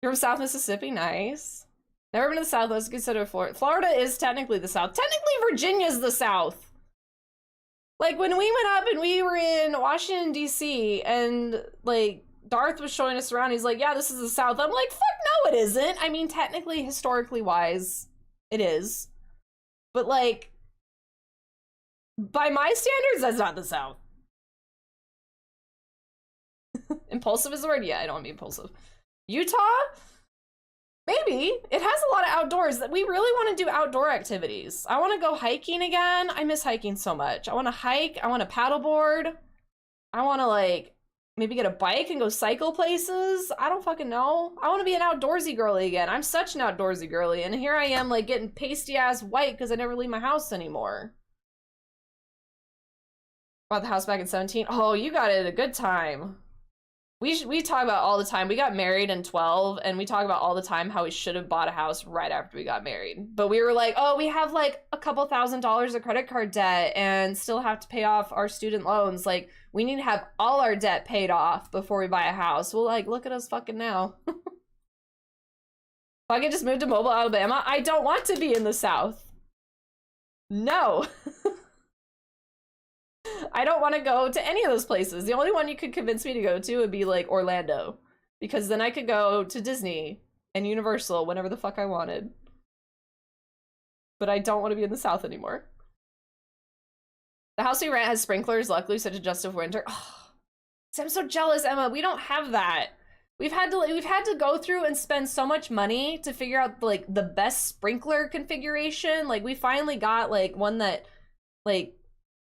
You're from South Mississippi, nice. Never been to the South, let's consider Florida. Florida is technically the South. Technically Virginia's the South. Like when we went up and we were in Washington, DC, and like Darth was showing us around, he's like, yeah, this is the South. I'm like, fuck no, it isn't. I mean, technically, historically wise, it is. But like, by my standards, that's not the South. Impulsive is the word? Yeah, I don't want to be impulsive. Utah? Maybe. It has a lot of outdoors. That we really want to do outdoor activities. I want to go hiking again. I miss hiking so much. I want to hike. I want to paddleboard. I want to like maybe get a bike and go cycle places. I don't fucking know. I want to be an outdoorsy girly again. I'm such an outdoorsy girly, and here I am like getting pasty ass white because I never leave my house anymore. Bought the house back in 17. Oh, you got it at a good time. We talk about all the time. We got married in 12, and we talk about all the time how we should have bought a house right after we got married. But we were like, oh, we have like a couple $1,000s of credit card debt and still have to pay off our student loans. Like, we need to have all our debt paid off before we buy a house. Well, like, look at us fucking now. If I could just move to Mobile, Alabama, I don't want to be in the South. No. I don't want to go to any of those places. The only one you could convince me to go to would be like Orlando, because then I could go to Disney and Universal whenever the fuck I wanted. But I don't want to be in the South anymore. The house we rent has sprinklers, luckily such adjusted for winter. Oh, I'm so jealous, Emma. We don't have that. We've had to go through and spend so much money to figure out like the best sprinkler configuration. Like we finally got like one that like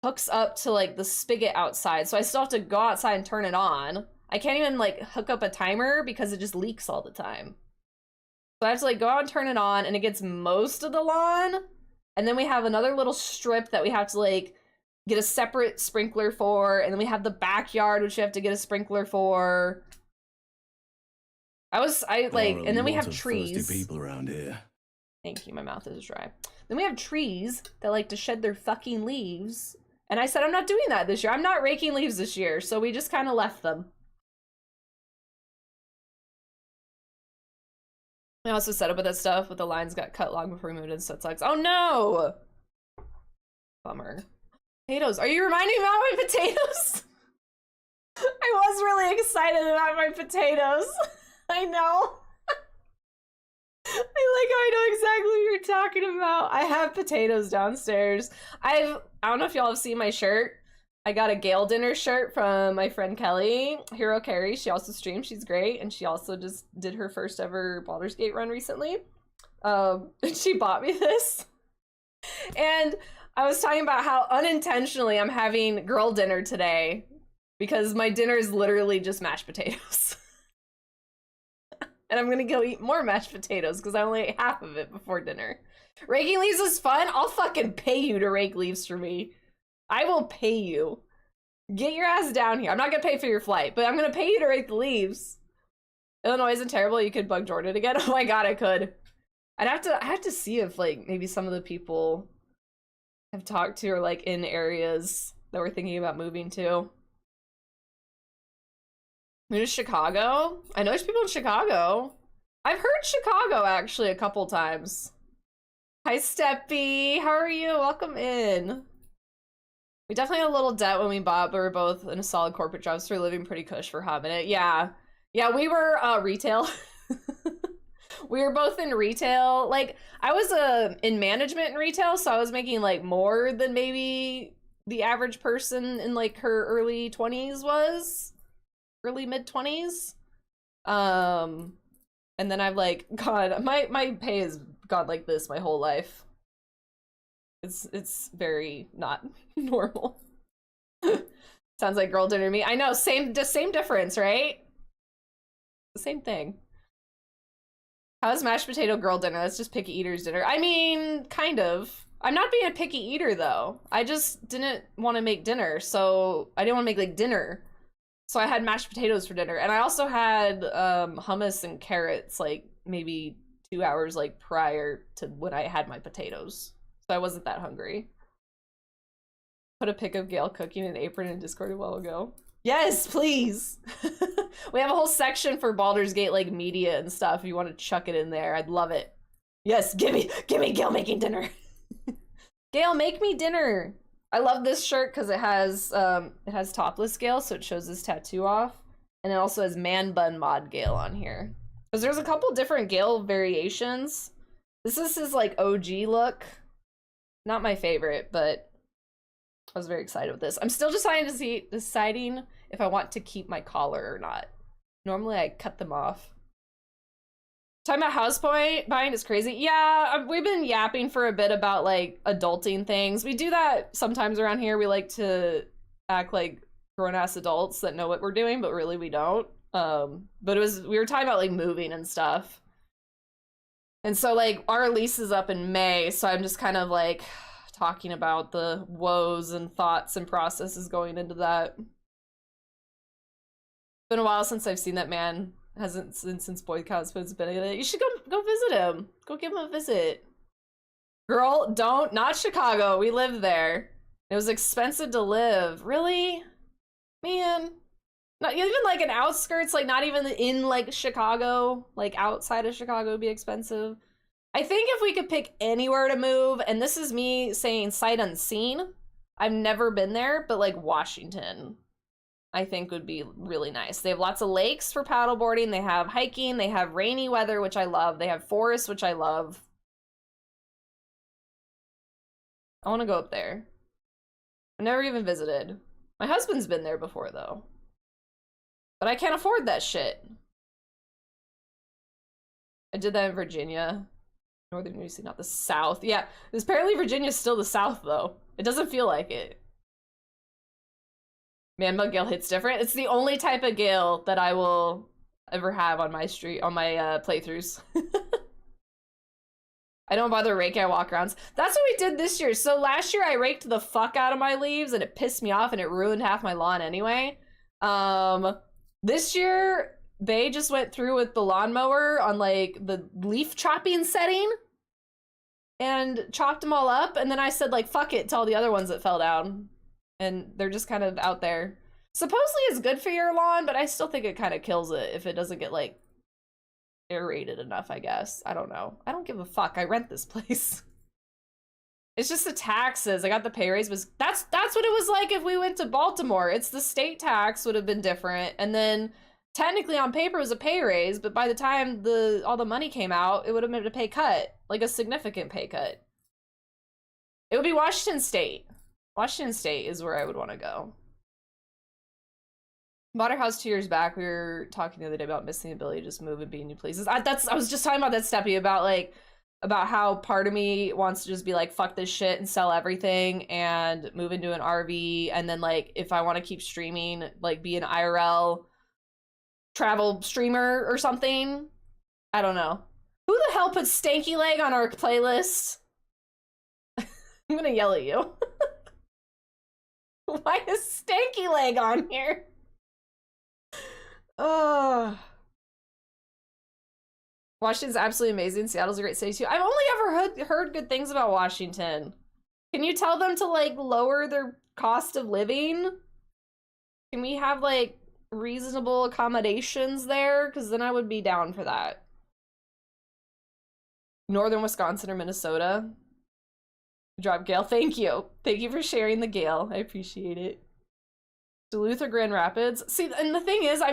hooks up to like the spigot outside, so I still have to go outside and turn it on. I can't even like hook up a timer because it just leaks all the time. So I have to like go out and turn it on, and it gets most of the lawn, and then we have another little strip that we have to like get a separate sprinkler for, and then we have the backyard which we have to get a sprinkler for. And then we have Thirsty trees. people around here. Thank you, my mouth is dry. Then we have trees that like to shed their fucking leaves. And I said, I'm not doing that this year. I'm not raking leaves this year. So we just kind of left them. I also set up with that stuff, but the lines got cut long before we moved in, so it sucks. Oh no! Bummer. Potatoes. Are you reminding me about my potatoes? I was really excited about my potatoes. I know. I know exactly what you're talking about. I have potatoes downstairs. I don't know if y'all have seen my shirt. I got a Gale dinner shirt from my friend Kelly, Hero Carrie. She also streams. She's great. And she also just did her first ever Baldur's Gate run recently. And she bought me this. And I was talking about how unintentionally I'm having girl dinner today because my dinner is literally just mashed potatoes. And I'm gonna go eat more mashed potatoes because I only ate half of it before dinner. Raking leaves is fun. I'll fucking pay you to rake leaves for me. I will pay you. Get your ass down here. I'm not gonna pay for your flight, but I'm gonna pay you to rake the leaves. Illinois isn't terrible. You could bug Jordan again. Oh my god, I could. I have to see if like maybe some of the people I've talked to are like in areas that we're thinking about moving to. Move to Chicago? I know there's people in Chicago. I've heard Chicago actually a couple times. Hi Steppy, how are you? Welcome in. We definitely had a little debt when we bought, but we're both in a solid corporate job, so we're living pretty cush for having it. Yeah, we were retail. We were both in retail. Like, I was in management in retail, so I was making like more than maybe the average person in like her early 20s was. Early mid-20s. And then I've like, God, my pay has gone like this my whole life. It's very not normal. Sounds like girl dinner to me. I know, same difference, right? The same thing. How's mashed potato girl dinner? That's just picky eater's dinner. I mean, kind of. I'm not being a picky eater though. I just didn't want to make dinner, so I didn't want to make like dinner. So I had mashed potatoes for dinner, and I also had hummus and carrots like maybe 2 hours like prior to when I had my potatoes. So I wasn't that hungry. Put a pic of Gail cooking an apron in Discord a while ago. Yes, please. We have a whole section for Baldur's Gate like media and stuff. If you want to chuck it in there, I'd love it. Yes, give me Gail making dinner. Gail, make me dinner. I love this shirt because it has topless Gale, so it shows his tattoo off, and it also has man bun mod Gale on here. Because there's a couple different Gale variations. This is his like OG look. Not my favorite, but I was very excited with this. I'm still deciding if I want to keep my collar or not. Normally I cut them off. Talking about house buying is crazy. Yeah, we've been yapping for a bit about like adulting things. We do that sometimes around here. We like to act like grown-ass adults that know what we're doing, but really we don't. But we were talking about like moving and stuff. And so like our lease is up in May, so I'm just kind of like talking about the woes and thoughts and processes going into that. It's been a while since I've seen that man. Hasn't since Boycott has been in it. You should go visit him. Go give him a visit. Girl, not Chicago. We lived there. It was expensive to live. Really? Man. Not even like an outskirts, like not even in like Chicago, like outside of Chicago would be expensive. I think if we could pick anywhere to move, and this is me saying sight unseen, I've never been there, but like Washington, I think would be really nice. They have lots of lakes for paddleboarding. They have hiking. They have rainy weather, which I love. They have forests, which I love. I want to go up there. I've never even visited. My husband's been there before, though. But I can't afford that shit. I did that in Virginia. Northern New Jersey, not the South. Yeah, apparently Virginia's still the South, though. It doesn't feel like it. Man bun Gale hits different. It's the only type of Gale that I will ever have on my playthroughs. I don't bother raking, I walk around. That's what we did this year. So last year I raked the fuck out of my leaves and it pissed me off and it ruined half my lawn anyway. This year Bae just went through with the lawnmower on like the leaf chopping setting and chopped them all up, and then I said like fuck it to all the other ones that fell down, and they're just kind of out there. Supposedly it's good for your lawn, but I still think it kind of kills it if it doesn't get like aerated enough, I guess. I don't know. I don't give a fuck. I rent this place. It's just the taxes. I got the pay raise, but that's what it was like if we went to Baltimore. It's the state tax would have been different, and then technically on paper it was a pay raise, but by the time all the money came out, it would have been a pay cut, like a significant pay cut. It would be Washington State. Washington State is where I would want to go. Bought our house 2 years back. We were talking the other day about missing the ability to just move and be in new places. I was just talking about that, Steppy, about how part of me wants to just be like, fuck this shit and sell everything and move into an RV. And then like, if I want to keep streaming, like be an IRL travel streamer or something. I don't know. Who the hell put Stanky Leg on our playlist? I'm gonna yell at you. Why is Stanky Leg on here? Oh. Washington's absolutely amazing. Seattle's a great city too. I've only ever heard good things about Washington. Can you tell them to like lower their cost of living? Can we have like reasonable accommodations there? Because then I would be down for that. Northern Wisconsin or Minnesota. Drop Gale. Thank you. Thank you for sharing the Gale. I appreciate it. Duluth or Grand Rapids. See, and the thing is, I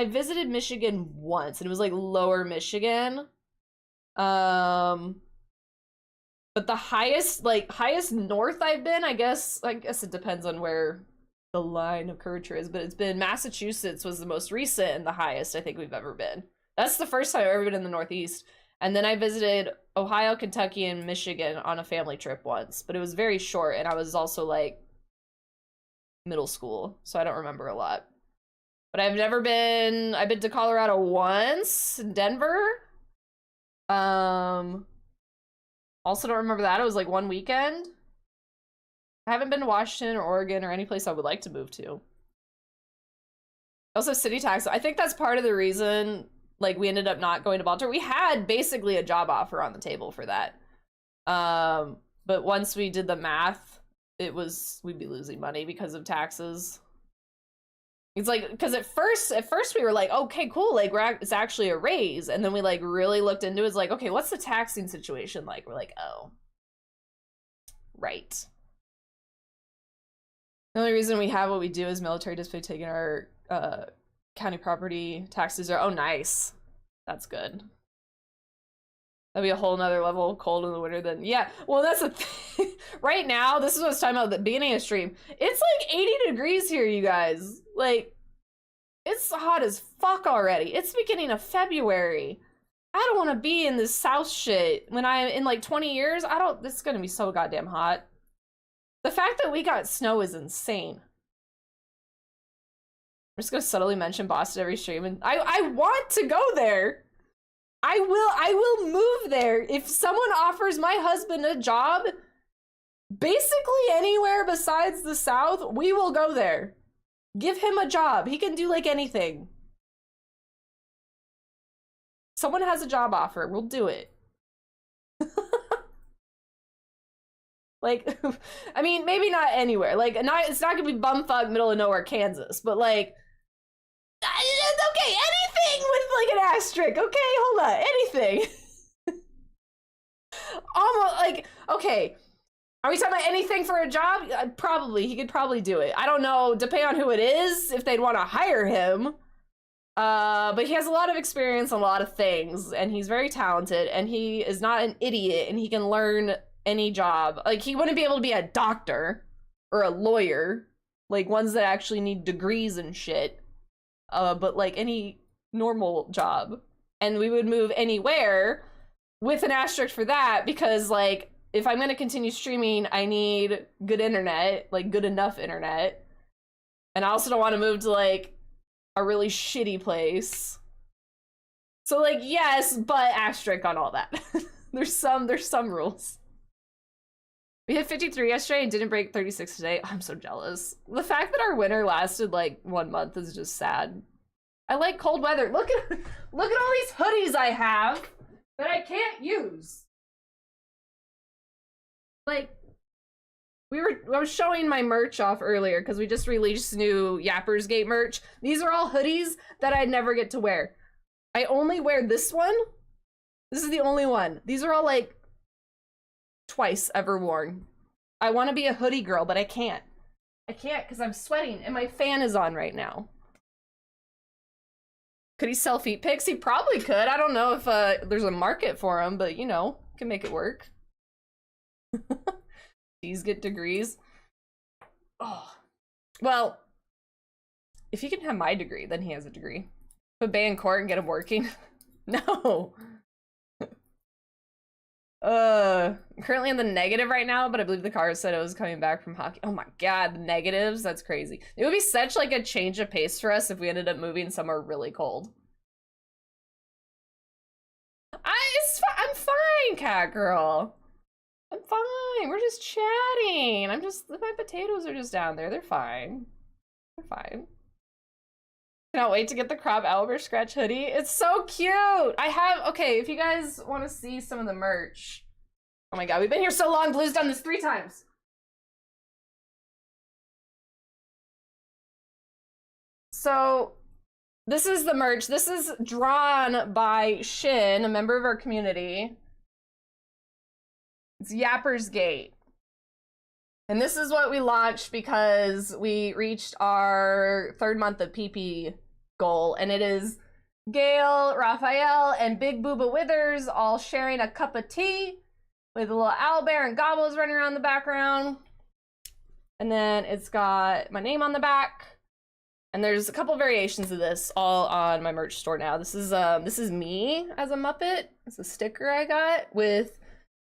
visited Michigan once, and it was like lower Michigan. But the highest north I've been, I guess it depends on where the line of curvature is, but it's been Massachusetts was the most recent and the highest I think we've ever been. That's the first time I've ever been in the Northeast. And then I visited Ohio, Kentucky, and Michigan on a family trip once, but it was very short, and I was also like middle school, so I don't remember a lot. But I've been to Colorado once, Denver. Also don't remember that. It was like one weekend. I haven't been to Washington or Oregon or any place I would like to move to. Also city tax. I think that's part of the reason like we ended up not going to Baltimore. We had basically a job offer on the table for that. But once we did the math, we'd be losing money because of taxes. It's like, because at first we were like, okay, cool, like it's actually a raise, and then we like really looked into it. It's like, okay, what's the taxing situation like? We're like, oh, right. The only reason we have what we do is military district taking our county property taxes are, oh nice, that's good. That'd be a whole nother level of cold in the winter then. Yeah, well, that's the thing. Right now, this is what I was talking about at the beginning of stream. It's like 80 degrees here, you guys. Like, it's hot as fuck already. It's the beginning of February. I don't want to be in this south shit when I'm in like 20 years. This is going to be so goddamn hot. The fact that we got snow is insane. I'm just going to subtly mention Boston every stream. And I want to go there. I will move there. If someone offers my husband a job, basically anywhere besides the South, we will go there. Give him a job. He can do like anything. Someone has a job offer, we'll do it. Like, I mean, maybe not anywhere. Like, it's not gonna be bumfuck middle of nowhere, Kansas, but like, okay, anything with like an asterisk. Okay, hold on, anything. Almost like, okay, are we talking about anything for a job? Probably, he could probably do it. I don't know, depending on who it is, if they'd want to hire him. But he has a lot of experience on a lot of things, and he's very talented, and he is not an idiot, and he can learn any job. Like, he wouldn't be able to be a doctor or a lawyer, like ones that actually need degrees and shit. But like any normal job. And we would move anywhere with an asterisk for that, because like, if I'm going to continue streaming, I need good internet, like good enough internet. And I also don't want to move to like a really shitty place. So like, yes, but asterisk on all that. There's some rules. We hit 53 yesterday and didn't break 36 today. I'm so jealous. The fact that our winter lasted like 1 month is just sad. I like cold weather. Look at all these hoodies I have that I can't use. Like, I was showing my merch off earlier because we just released new Yappers Gate merch. These are all hoodies that I never get to wear. I only wear this one. This is the only one. These are all like twice ever worn. I want to be a hoodie girl, but I can't. I can't because I'm sweating and my fan is on right now. Could he sell feet pics? He probably could. I don't know if there's a market for them, but you know, can make it work. These get degrees. Oh, well, if he can have my degree, then he has a degree. Put Bay in court and get him working. No. Currently in the negative right now, but I believe the car said it was coming back from hockey. Oh my god, the negatives, that's crazy. It would be such like a change of pace for us if we ended up moving somewhere really cold. I'm fine, cat girl. I'm fine. We're just chatting. My potatoes are just down there. They're fine. They're fine. Cannot wait to get the Crop Albert Scratch hoodie. It's so cute. Okay, if you guys want to see some of the merch. Oh my god, we've been here so long. Blue's done this 3 times. So, this is the merch. This is drawn by Shin, a member of our community. It's Yappers Gate. And this is what we launched because we reached our 3rd month of PP goal. And it is Gail, Raphael, and Big Booba Withers all sharing a cup of tea with a little owlbear and gobbles running around the background. And then it's got my name on the back. And there's a couple variations of this all on my merch store now. This is me as a Muppet. It's a sticker I got with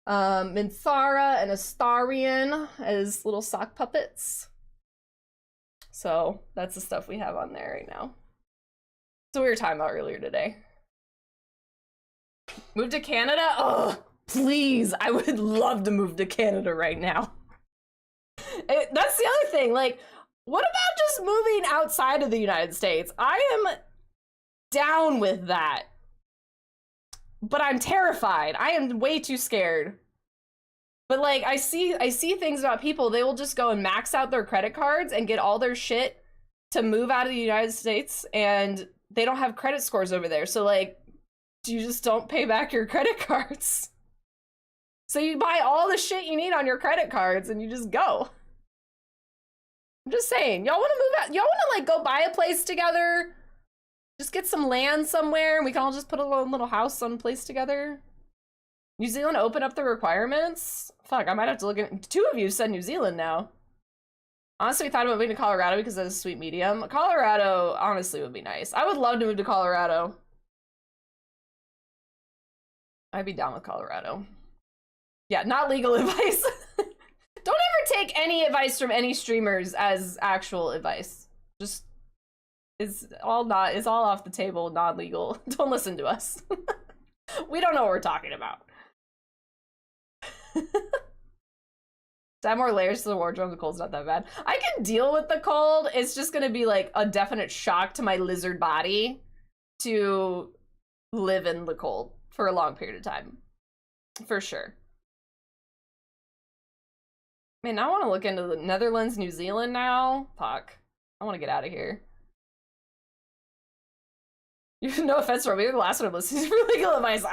Minthara and Astarion as little sock puppets. So that's the stuff we have on there right now. So we were talking about earlier today. Move to Canada? Oh, please. I would love to move to Canada right now. That's the other thing. Like, what about just moving outside of the United States? I am down with that. But I'm terrified. I am way too scared. But like I see things about people, they will just go and max out their credit cards and get all their shit to move out of the United States, and they don't have credit scores over there. So like you just don't pay back your credit cards. So you buy all the shit you need on your credit cards and you just go. I'm just saying, y'all want to move out? Y'all want to like go buy a place together? Just get some land somewhere and we can all just put a little house on a place together. New Zealand open up the requirements? Fuck, I might have to look at 2 of you said New Zealand now. Honestly, we thought about moving to Colorado because of the sweet medium. Colorado, honestly, would be nice. I would love to move to Colorado. I'd be down with Colorado. Yeah, not legal advice. Don't ever take any advice from any streamers as actual advice. Just, it's all off the table, non-legal. Don't listen to us. We don't know what we're talking about. To add more layers to the wardrobe, the cold's not that bad. I can deal with the cold. It's just gonna be like a definite shock to my lizard body to live in the cold for a long period of time. For sure. Man, I want to look into the Netherlands, New Zealand now. Fuck. I want to get out of here. No offense, Robbie, you're the last one I'm listening to legal advice.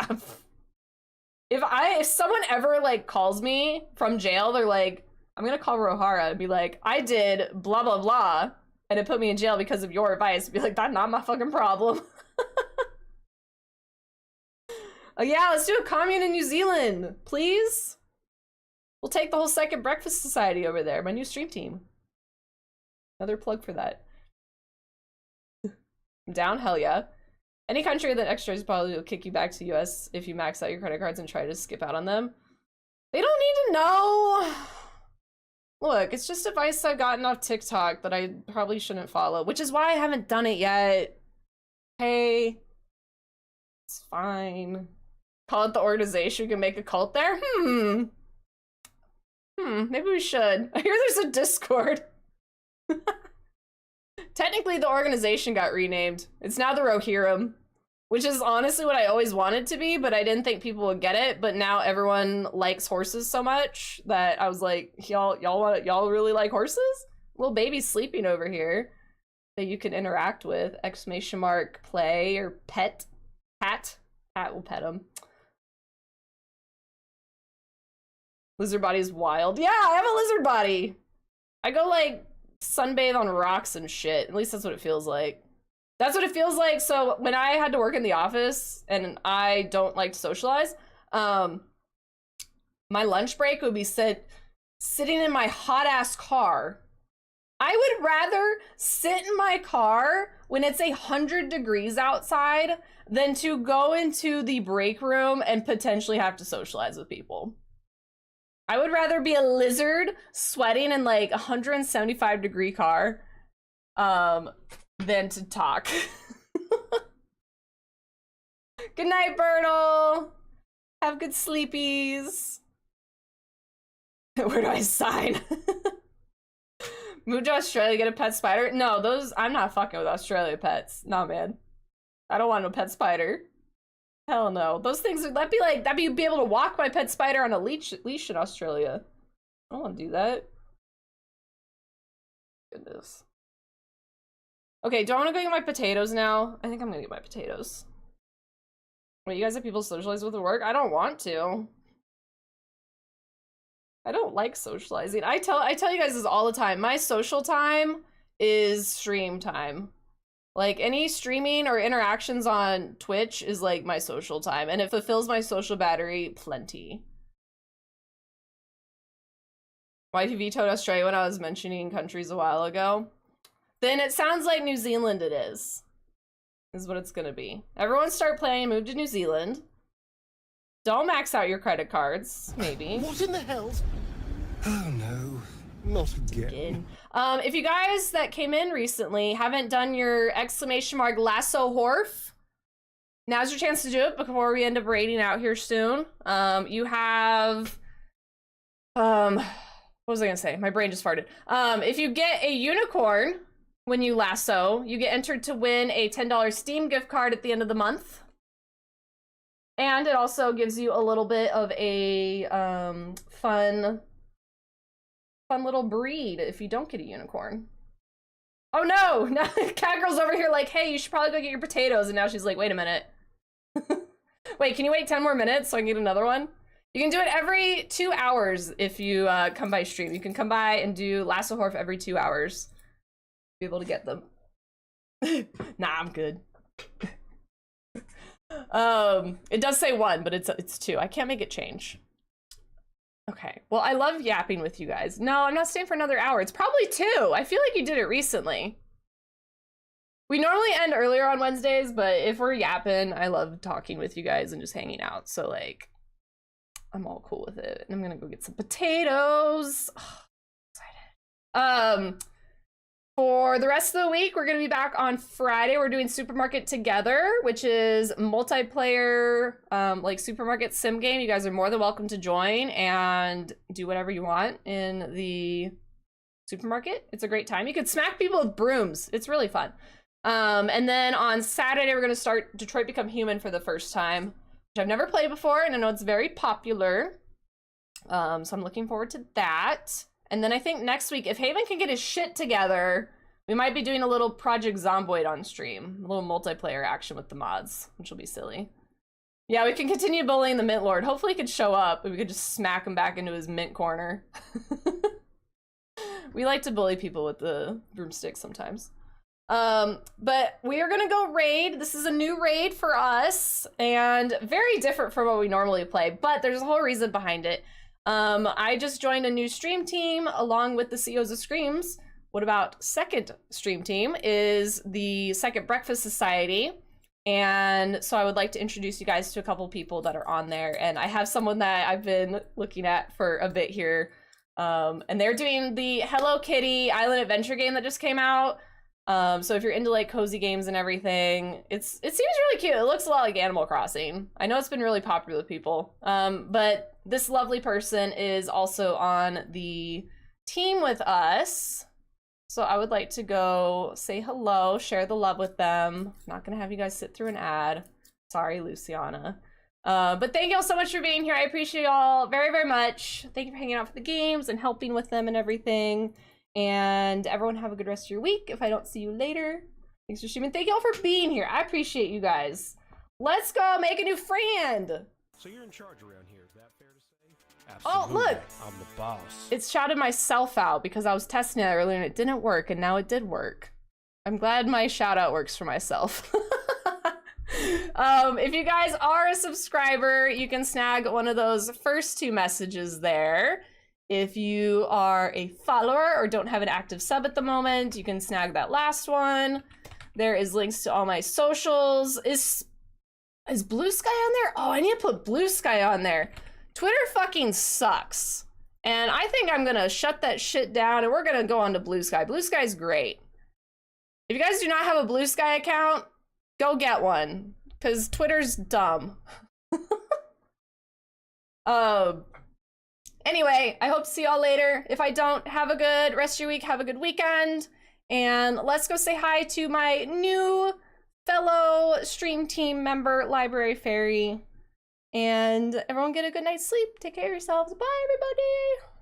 If someone ever like calls me from jail, they're like, I'm gonna call Rohara and be like, I did blah blah blah, and it put me in jail because of your advice. Be like, that's not my fucking problem. Oh yeah, let's do a commune in New Zealand, please. We'll take the whole Second Breakfast Society over there, my new stream team. Another plug for that. I'm down, hell yeah. Any country that extras probably will kick you back to the US if you max out your credit cards and try to skip out on them. They don't need to know. Look, it's just advice I've gotten off TikTok that I probably shouldn't follow, which is why I haven't done it yet. Hey, it's fine. Call it the organization, we can make a cult there? Maybe we should. I hear there's a Discord. Technically, the organization got renamed. It's now the Rohirrim, which is honestly what I always wanted to be, but I didn't think people would get it. But now everyone likes horses so much that I was like, y'all really like horses? Little baby's sleeping over here that you can interact with. Exclamation mark play or pet. Pat will pet him. Lizard body's wild. Yeah, I have a lizard body. I go like sunbathe on rocks and shit. At least that's what it feels like. That's what it feels like. So when I had to work in the office and I don't like to socialize, my lunch break would be sitting in my hot ass car. I would rather sit in my car when it's 100 degrees outside than to go into the break room and potentially have to socialize with people. I would rather be a lizard sweating in like 175 degree car than to talk. Good night, Bertle. Have good sleepies. Where do I sign? Move to Australia, get a pet spider? No, those, I'm not fucking with Australia pets. Nah, man. I don't want no pet spider. Hell no. Those things, that'd be able to walk my pet spider on a leash in Australia. I don't want to do that. Goodness. Okay, do I want to go get my potatoes now? I think I'm gonna get my potatoes. Wait, you guys have people socialize with at work? I don't want to. I don't like socializing. I tell you guys this all the time. My social time is stream time. Like, any streaming or interactions on Twitch is like my social time, and it fulfills my social battery plenty. Wifey vetoed Australia when I was mentioning countries a while ago. Then it sounds like New Zealand it is what it's gonna be. Everyone start playing, move to New Zealand. Don't max out your credit cards, maybe. What in the hell? Oh no, not again. If you guys that came in recently haven't done your exclamation mark lasso Horf, now's your chance to do it before we end up raiding out here soon. You have, what was I gonna say? My brain just farted. If you get a unicorn when you lasso, you get entered to win a $10 Steam gift card at the end of the month. And it also gives you a little bit of a fun little breed if you don't get a unicorn. Oh no! Now Cat Girl's over here like, hey, you should probably go get your potatoes. And now she's like, wait a minute. Wait, can you wait 10 more minutes so I can get another one? You can do it every 2 hours if you come by stream. You can come by and do Lasso Horf every 2 hours. Be able to get them. Nah, I'm good. It does say 1, but it's 2. I can't make it change. Okay, well, I love yapping with you guys. No, I'm not staying for another hour. It's probably 2. I feel like you did it recently. We normally end earlier on Wednesdays, but if we're yapping, I love talking with you guys and just hanging out. So, like, I'm all cool with it. And I'm gonna go get some potatoes. Oh, excited. For the rest of the week, we're gonna be back on Friday. We're doing Supermarket Together, which is multiplayer, like supermarket sim game. You guys are more than welcome to join and do whatever you want in the supermarket. It's a great time. You could smack people with brooms. It's really fun. And then on Saturday, we're gonna start Detroit Become Human for the first time, which I've never played before, and I know it's very popular. So I'm looking forward to that. And then I think next week, if Haven can get his shit together, we might be doing a little Project Zomboid on stream. A little multiplayer action with the mods, which will be silly. Yeah, we can continue bullying the Mint Lord. Hopefully he could show up and we could just smack him back into his mint corner. We like to bully people with the broomstick sometimes. But we are gonna go raid. This is a new raid for us and very different from what we normally play, but there's a whole reason behind it. I just joined a new stream team along with the CEOs of Screams. What about second stream team is the Second Breakfast Society. And so I would like to introduce you guys to a couple people that are on there. And I have someone that I've been looking at for a bit here. And they're doing the Hello Kitty Island Adventure game that just came out. So if you're into like cozy games and everything, it seems really cute. It looks a lot like Animal Crossing. I know it's been really popular with people. But this lovely person is also on the team with us. So I would like to go say hello, share the love with them. Not gonna have you guys sit through an ad. Sorry, Luciana. But thank you all so much for being here. I appreciate y'all very, very much. Thank you for hanging out for the games and helping with them and everything. And everyone have a good rest of your week. If I don't see you later, thanks for streaming. Thank you all for being here. I appreciate you guys. Let's go make a new friend. So you're in charge around here, is that fair to say? Oh, look. I'm the boss. It shouted myself out because I was testing it earlier and it didn't work, and now it did work. I'm glad my shout out works for myself. If you guys are a subscriber, you can snag one of those first 2 messages there. If you are a follower or don't have an active sub at the moment, you can snag that last one. There is links to all my socials. Is Blue Sky on there? Oh, I need to put Blue Sky on there. Twitter fucking sucks. And I think I'm gonna shut that shit down and we're gonna go on to Blue Sky. Blue Sky's great. If you guys do not have a Blue Sky account, go get one, because Twitter's dumb. Anyway, I hope to see y'all later. If I don't, have a good rest of your week, have a good weekend, and let's go say hi to my new fellow stream team member, Library Fairy, and everyone get a good night's sleep. Take care of yourselves. Bye, everybody.